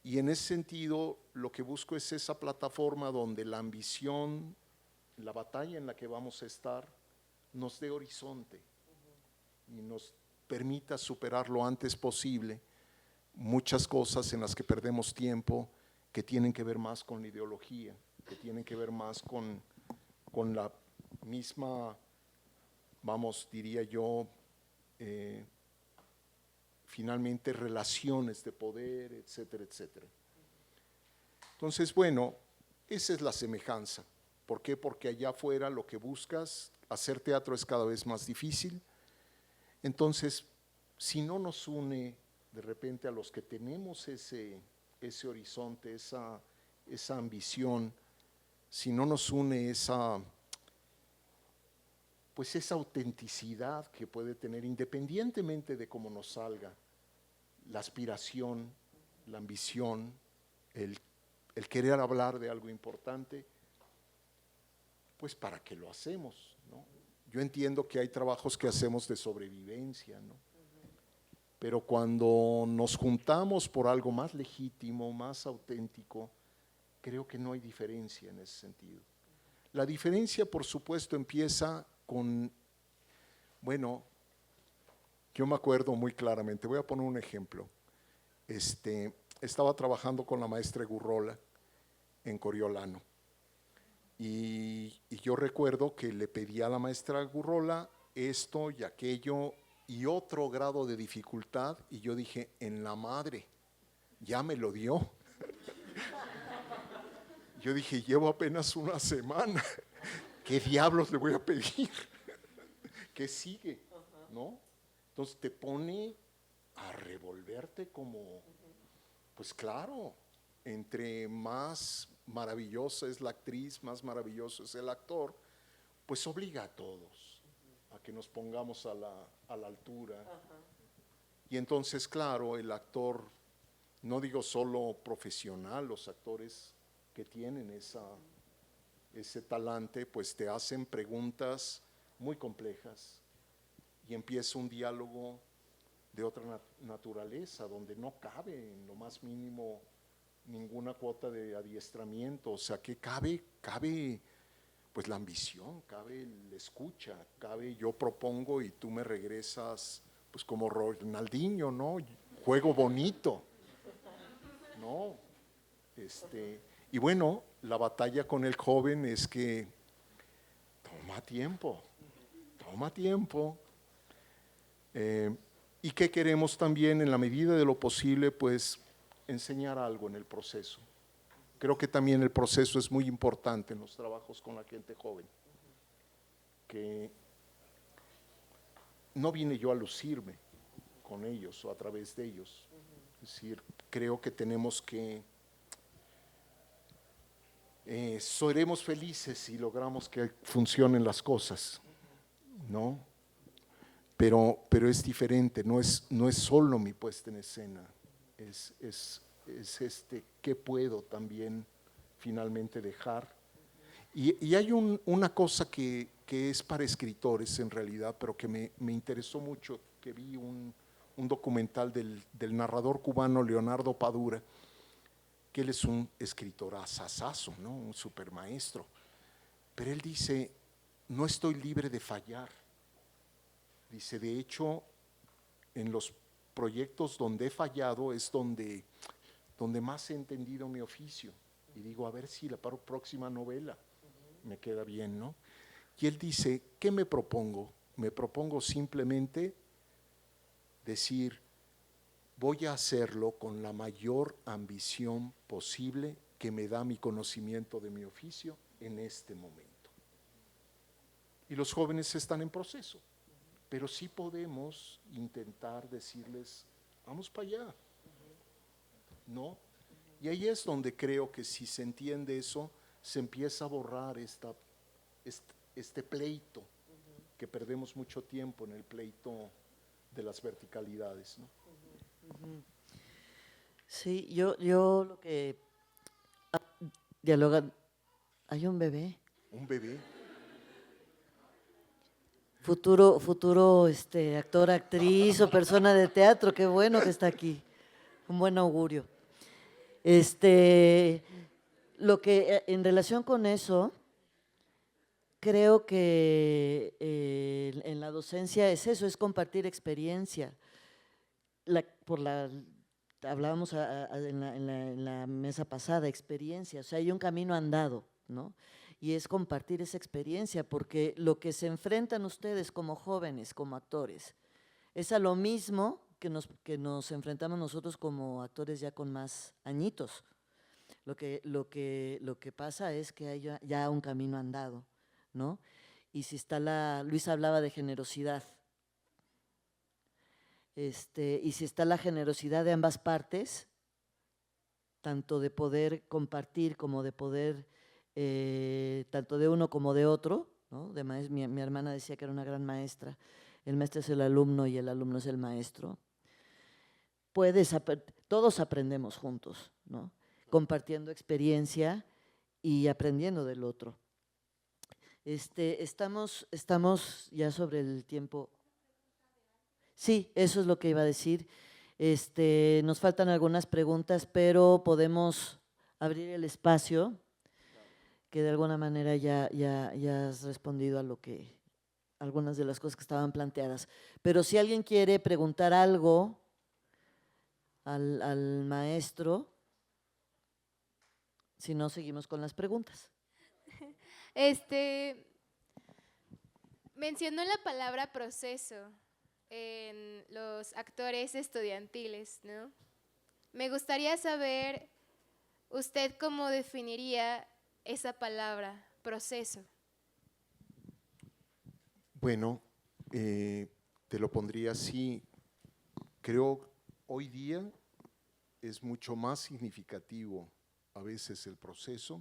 Y en ese sentido, lo que busco es esa plataforma donde la ambición, la batalla en la que vamos a estar, nos dé horizonte y nos permita superar lo antes posible muchas cosas en las que perdemos tiempo, que tienen que ver más con la ideología, que tienen que ver más con la misma, vamos, diría yo, finalmente relaciones de poder, etcétera, etcétera. Entonces, bueno, esa es la semejanza. ¿Por qué? Porque allá afuera lo que buscas, hacer teatro es cada vez más difícil. Entonces, si no nos une de repente a los que tenemos ese horizonte, esa ambición, si no nos une pues esa autenticidad que puede tener independientemente de cómo nos salga, la aspiración, la ambición, el querer hablar de algo importante, pues ¿para qué lo hacemos, no? Yo entiendo que hay trabajos que hacemos de sobrevivencia, ¿no? Pero cuando nos juntamos por algo más legítimo, más auténtico, creo que no hay diferencia en ese sentido. La diferencia, por supuesto, empieza con, bueno, yo me acuerdo muy claramente, voy a poner un ejemplo. Estaba trabajando con la maestra Gurrola en Coriolano y yo recuerdo que le pedí a la maestra Gurrola esto y aquello y otro grado de dificultad y yo dije, en la madre, ya me lo dio. Yo dije, llevo apenas una semana, ¿qué diablos le voy a pedir? ¿Qué sigue? ¿No? Entonces te pone a revolverte como, pues claro, entre más maravillosa es la actriz, más maravilloso es el actor, pues obliga a todos a que nos pongamos a la altura. Y entonces, claro, el actor, no digo solo profesional, los actores que tienen ese talante, pues te hacen preguntas muy complejas y empieza un diálogo de otra naturaleza, donde no cabe en lo más mínimo ninguna cuota de adiestramiento, o sea que cabe pues la ambición, cabe la escucha, cabe yo propongo y tú me regresas pues como Ronaldinho, ¿no? Juego bonito, ¿no? Y bueno, la batalla con el joven es que toma tiempo, toma tiempo. Y que queremos también, en la medida de lo posible, pues enseñar algo en el proceso. Creo que también el proceso es muy importante en los trabajos con la gente joven, que no vine yo a lucirme con ellos o a través de ellos. Es decir, creo que tenemos que, seremos felices si logramos que funcionen las cosas, ¿no? Pero es diferente, no es solo mi puesta en escena, es qué puedo también finalmente dejar. Y hay una cosa que es para escritores en realidad, pero que me interesó mucho, que vi un documental del narrador cubano Leonardo Padura, que él es un escritor asasazo, ¿no? Un supermaestro. Pero él dice, no estoy libre de fallar. Dice, de hecho, en los proyectos donde he fallado es donde más he entendido mi oficio. Y digo, a ver si la próxima novela me queda bien, ¿no? Y él dice, ¿qué me propongo? Me propongo simplemente decir, voy a hacerlo con la mayor ambición posible que me da mi conocimiento de mi oficio en este momento. Y los jóvenes están en proceso, pero sí podemos intentar decirles, vamos para allá, ¿no? Y ahí es donde creo que si se entiende eso, se empieza a borrar este pleito, que perdemos mucho tiempo en el pleito de las verticalidades, ¿no? Sí, yo lo que dialogan, hay un bebé, Un bebé. futuro actor, actriz o persona de teatro, qué bueno que está aquí, un buen augurio. Lo que en relación con eso, creo que en la docencia es eso, es compartir experiencia. Hablábamos en la mesa pasada, experiencia, o sea, hay un camino andado, ¿no? Y es compartir esa experiencia, porque lo que se enfrentan ustedes como jóvenes, como actores, es a lo mismo que nos enfrentamos nosotros como actores ya con más añitos. Lo que pasa es que hay ya un camino andado, ¿no? Y si está Luis hablaba de generosidad, y si está la generosidad de ambas partes, tanto de poder compartir como de poder, tanto de uno como de otro, ¿no? Mi hermana decía que era una gran maestra, el maestro es el alumno y el alumno es el maestro. Todos aprendemos juntos, ¿no? Compartiendo experiencia y aprendiendo del otro. Estamos ya sobre el tiempo. Sí, eso es lo que iba a decir. Nos faltan algunas preguntas, pero podemos abrir el espacio, que de alguna manera ya has respondido a algunas de las cosas que estaban planteadas. Pero si alguien quiere preguntar algo al maestro, si no, seguimos con las preguntas. Mencionó la palabra proceso en los actores estudiantiles, ¿no? Me gustaría saber, ¿usted cómo definiría esa palabra, proceso? Bueno, te lo pondría así. Creo hoy día es mucho más significativo a veces el proceso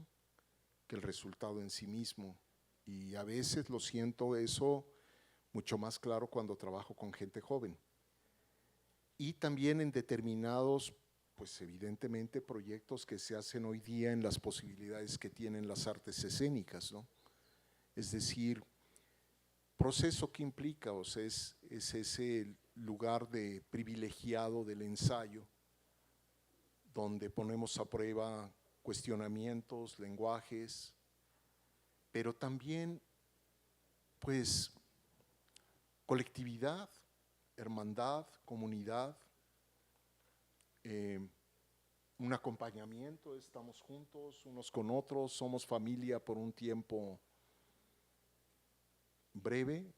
que el resultado en sí mismo. Y a veces lo siento eso mucho más claro cuando trabajo con gente joven. Y también en determinados, pues evidentemente, proyectos que se hacen hoy día en las posibilidades que tienen las artes escénicas, ¿no? Es decir, proceso que implica, o sea, es ese lugar de privilegiado del ensayo, donde ponemos a prueba cuestionamientos, lenguajes, pero también, pues, colectividad, hermandad, comunidad, un acompañamiento, estamos juntos unos con otros, somos familia por un tiempo breve.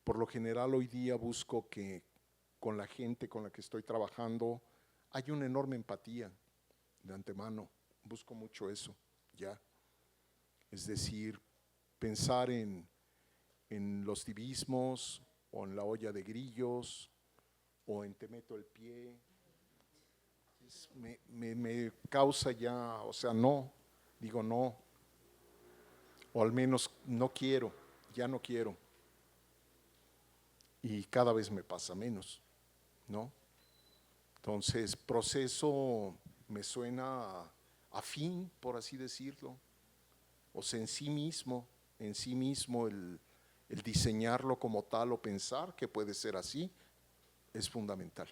Por lo general hoy día busco que con la gente con la que estoy trabajando hay una enorme empatía de antemano, busco mucho eso, ya. Es decir, pensar en los divismos o en la olla de grillos o en te meto el pie, me causa ya, o sea, no, digo no, o al menos no quiero, ya no quiero. Y cada vez me pasa menos, ¿no? Entonces, proceso me suena afín, por así decirlo, o sea, en sí mismo el diseñarlo como tal o pensar que puede ser así es fundamental.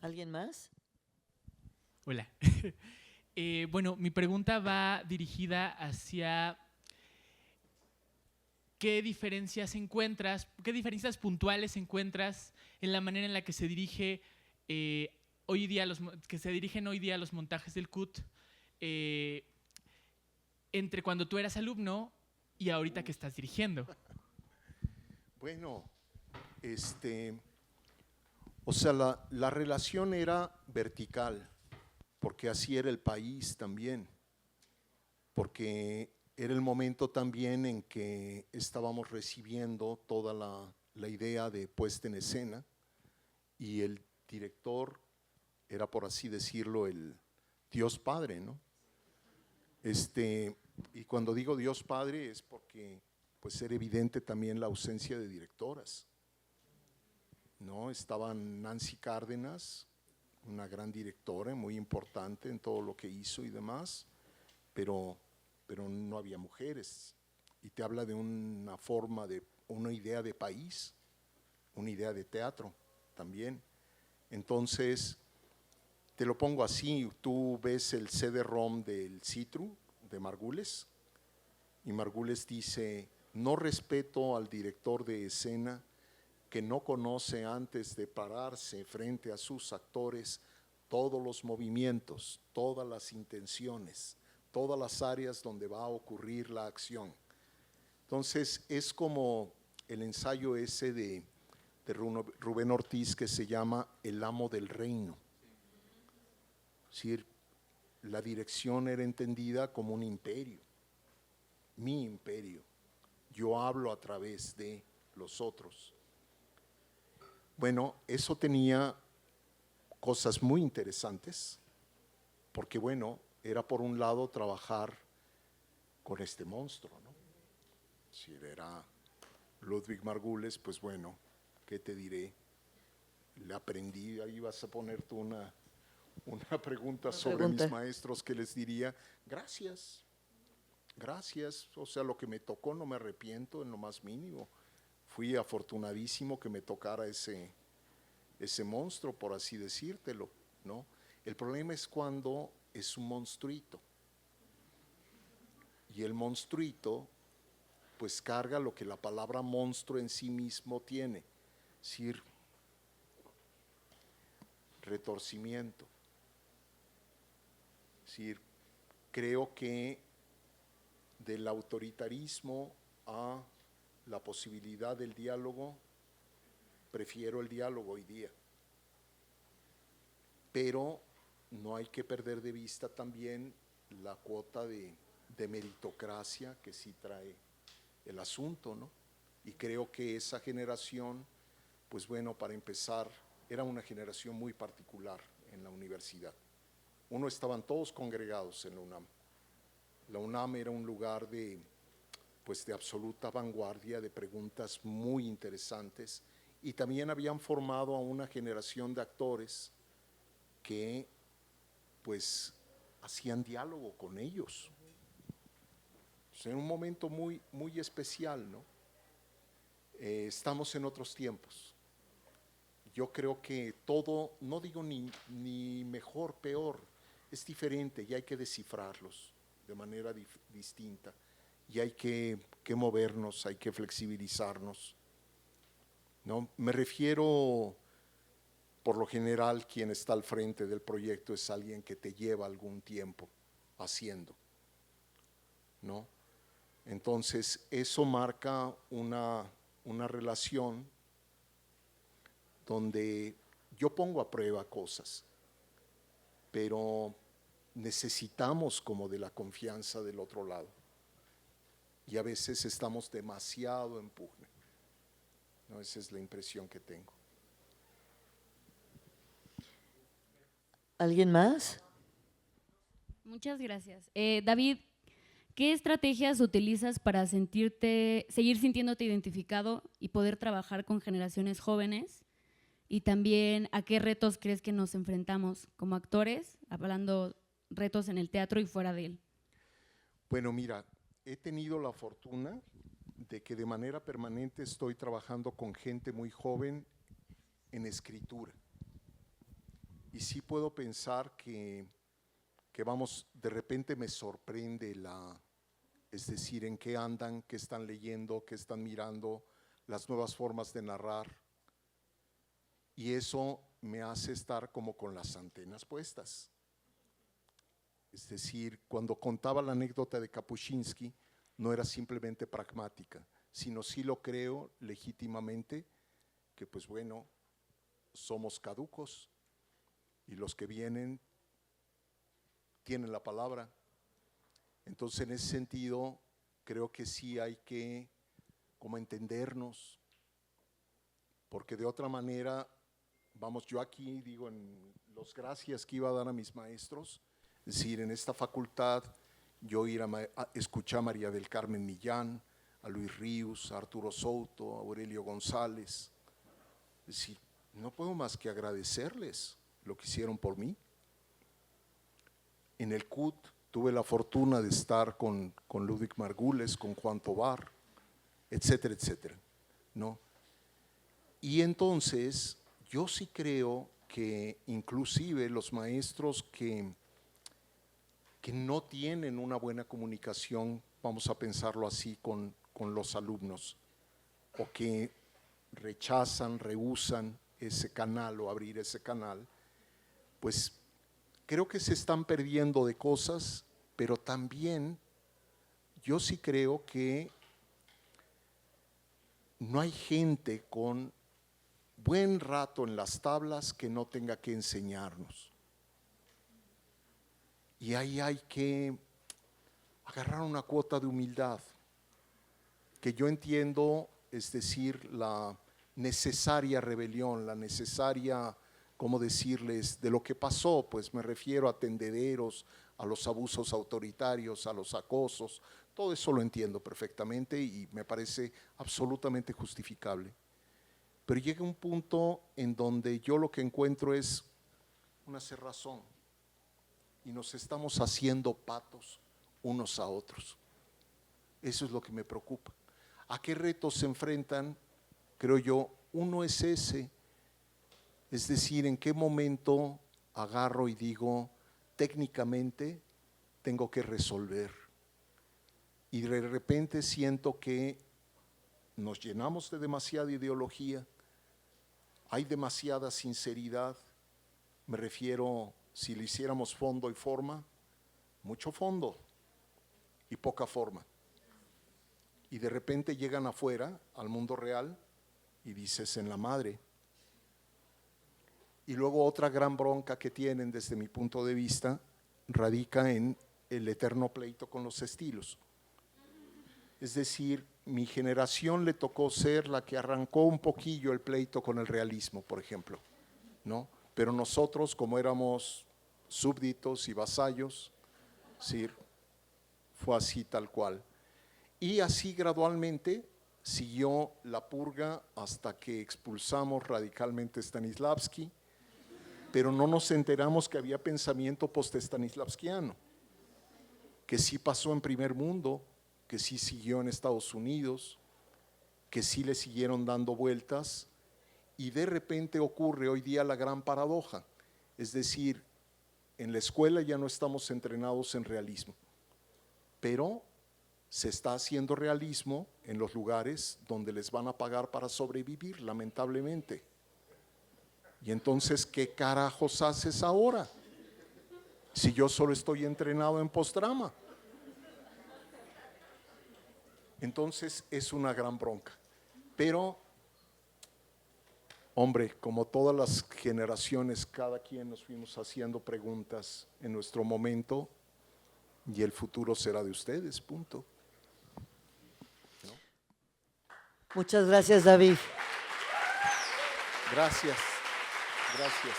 ¿Alguien más? Hola. Bueno, mi pregunta va dirigida hacia qué diferencias puntuales encuentras en la manera en la que se dirige hoy día los montajes del CUT entre cuando tú eras alumno y ahorita que estás dirigiendo. Bueno, o sea, la relación era vertical, porque así era el país también, porque era el momento también en que estábamos recibiendo toda la idea de puesta en escena y el director era, por así decirlo, el Dios Padre, ¿no? Y cuando digo Dios Padre es porque pues era evidente también la ausencia de directoras, ¿no? Estaba Nancy Cárdenas, una gran directora, muy importante en todo lo que hizo y demás, pero no había mujeres. Y te habla de una forma, de una idea de país, una idea de teatro también. Entonces, te lo pongo así, tú ves el CD-ROM del Citru, de Margules, y Margules dice, no respeto al director de escena que no conoce antes de pararse frente a sus actores todos los movimientos, todas las intenciones, todas las áreas donde va a ocurrir la acción. Entonces es como el ensayo ese de Rubén Ortiz que se llama El amo del reino. Es decir, la dirección era entendida como un imperio, mi imperio. Yo hablo a través de los otros. Bueno, eso tenía cosas muy interesantes, porque bueno, era por un lado trabajar con este monstruo, ¿no? Si era Ludwig Margules, pues bueno, ¿qué te diré? Le aprendí, ahí vas a poner tú una pregunta sobre mis maestros que les diría, gracias, gracias, o sea, lo que me tocó no me arrepiento en lo más mínimo. Fui afortunadísimo que me tocara ese monstruo, por así decírtelo, ¿no? El problema es cuando es un monstruito. Y el monstruito, pues carga lo que la palabra monstruo en sí mismo tiene, es decir, retorcimiento. Es decir, creo que del autoritarismo a la posibilidad del diálogo, prefiero el diálogo hoy día. Pero no hay que perder de vista también la cuota de meritocracia que sí trae el asunto, ¿no? Y creo que esa generación, pues bueno, para empezar, era una generación muy particular en la universidad. Estaban todos congregados en la UNAM. La UNAM era un lugar de absoluta vanguardia, de preguntas muy interesantes, y también habían formado a una generación de actores que pues hacían diálogo con ellos. O sea, en un momento muy, muy especial, ¿no? Estamos en otros tiempos. Yo creo que todo, no digo ni mejor, peor, es diferente y hay que descifrarlos de manera distinta. Y hay que movernos, hay que flexibilizarnos, ¿no? Me refiero por lo general quien está al frente del proyecto es alguien que te lleva algún tiempo haciendo, ¿no? Entonces eso marca una relación donde yo pongo a prueba cosas, pero necesitamos como de la confianza del otro lado. Y a veces estamos demasiado empuje, ¿no? Esa es la impresión que tengo. ¿Alguien más? Muchas gracias. David, ¿qué estrategias utilizas para seguir sintiéndote identificado y poder trabajar con generaciones jóvenes? Y también, ¿a qué retos crees que nos enfrentamos como actores, hablando retos en el teatro y fuera de él? Bueno, mira, he tenido la fortuna de que de manera permanente estoy trabajando con gente muy joven en escritura. Y sí puedo pensar que vamos, de repente me sorprende es decir, en qué andan, qué están leyendo, qué están mirando, las nuevas formas de narrar. Y eso me hace estar como con las antenas puestas. Es decir, cuando contaba la anécdota de Kapuscinski, no era simplemente pragmática, sino sí lo creo legítimamente que pues bueno, somos caducos y los que vienen tienen la palabra. Entonces en ese sentido creo que sí hay que como entendernos, porque de otra manera, vamos, yo aquí digo en los gracias que iba a dar a mis maestros, es decir, en esta facultad yo ir a escuchar a María del Carmen Millán, a Luis Ríos, a Arturo Souto, a Aurelio González. Es decir, no puedo más que agradecerles lo que hicieron por mí. En el CUT tuve la fortuna de estar con Ludwig Margules, con Juan Tobar, etcétera, etcétera, ¿no? Y entonces yo sí creo que inclusive los maestros que no tienen una buena comunicación, vamos a pensarlo así, con los alumnos, o que rechazan, rehúsan ese canal o abrir ese canal, pues creo que se están perdiendo de cosas, pero también yo sí creo que no hay gente con buen rato en las tablas que no tenga que enseñarnos. Y ahí hay que agarrar una cuota de humildad, que yo entiendo, es decir, la necesaria rebelión, la necesaria, ¿cómo decirles?, de lo que pasó, pues me refiero a tendederos, a los abusos autoritarios, a los acosos, todo eso lo entiendo perfectamente y me parece absolutamente justificable. Pero llega un punto en donde yo lo que encuentro es una cerrazón y nos estamos haciendo patos unos a otros. Eso es lo que me preocupa. ¿A qué retos se enfrentan? Creo yo, uno es ese, es decir, en qué momento agarro y digo, técnicamente tengo que resolver. Y de repente siento que nos llenamos de demasiada ideología, hay demasiada sinceridad, me refiero, si le hiciéramos fondo y forma, mucho fondo y poca forma. Y de repente llegan afuera, al mundo real, y dices, en la madre. Y luego otra gran bronca que tienen desde mi punto de vista radica en el eterno pleito con los estilos. Es decir, mi generación le tocó ser la que arrancó un poquillo el pleito con el realismo, por ejemplo, ¿no? Pero nosotros, como éramos súbditos y vasallos, sí, fue así tal cual. Y así gradualmente siguió la purga hasta que expulsamos radicalmente a Stanislavski, pero no nos enteramos que había pensamiento post-stanislavskiano, que sí pasó en primer mundo, que sí siguió en Estados Unidos, que sí le siguieron dando vueltas, y de repente ocurre hoy día la gran paradoja, es decir, en la escuela ya no estamos entrenados en realismo, pero se está haciendo realismo en los lugares donde les van a pagar para sobrevivir, lamentablemente. Y entonces, ¿qué carajos haces ahora? Si yo solo estoy entrenado en postdrama. Entonces es una gran bronca. Pero, hombre, como todas las generaciones, cada quien nos fuimos haciendo preguntas en nuestro momento y el futuro será de ustedes, punto. Muchas gracias, David. Gracias, gracias.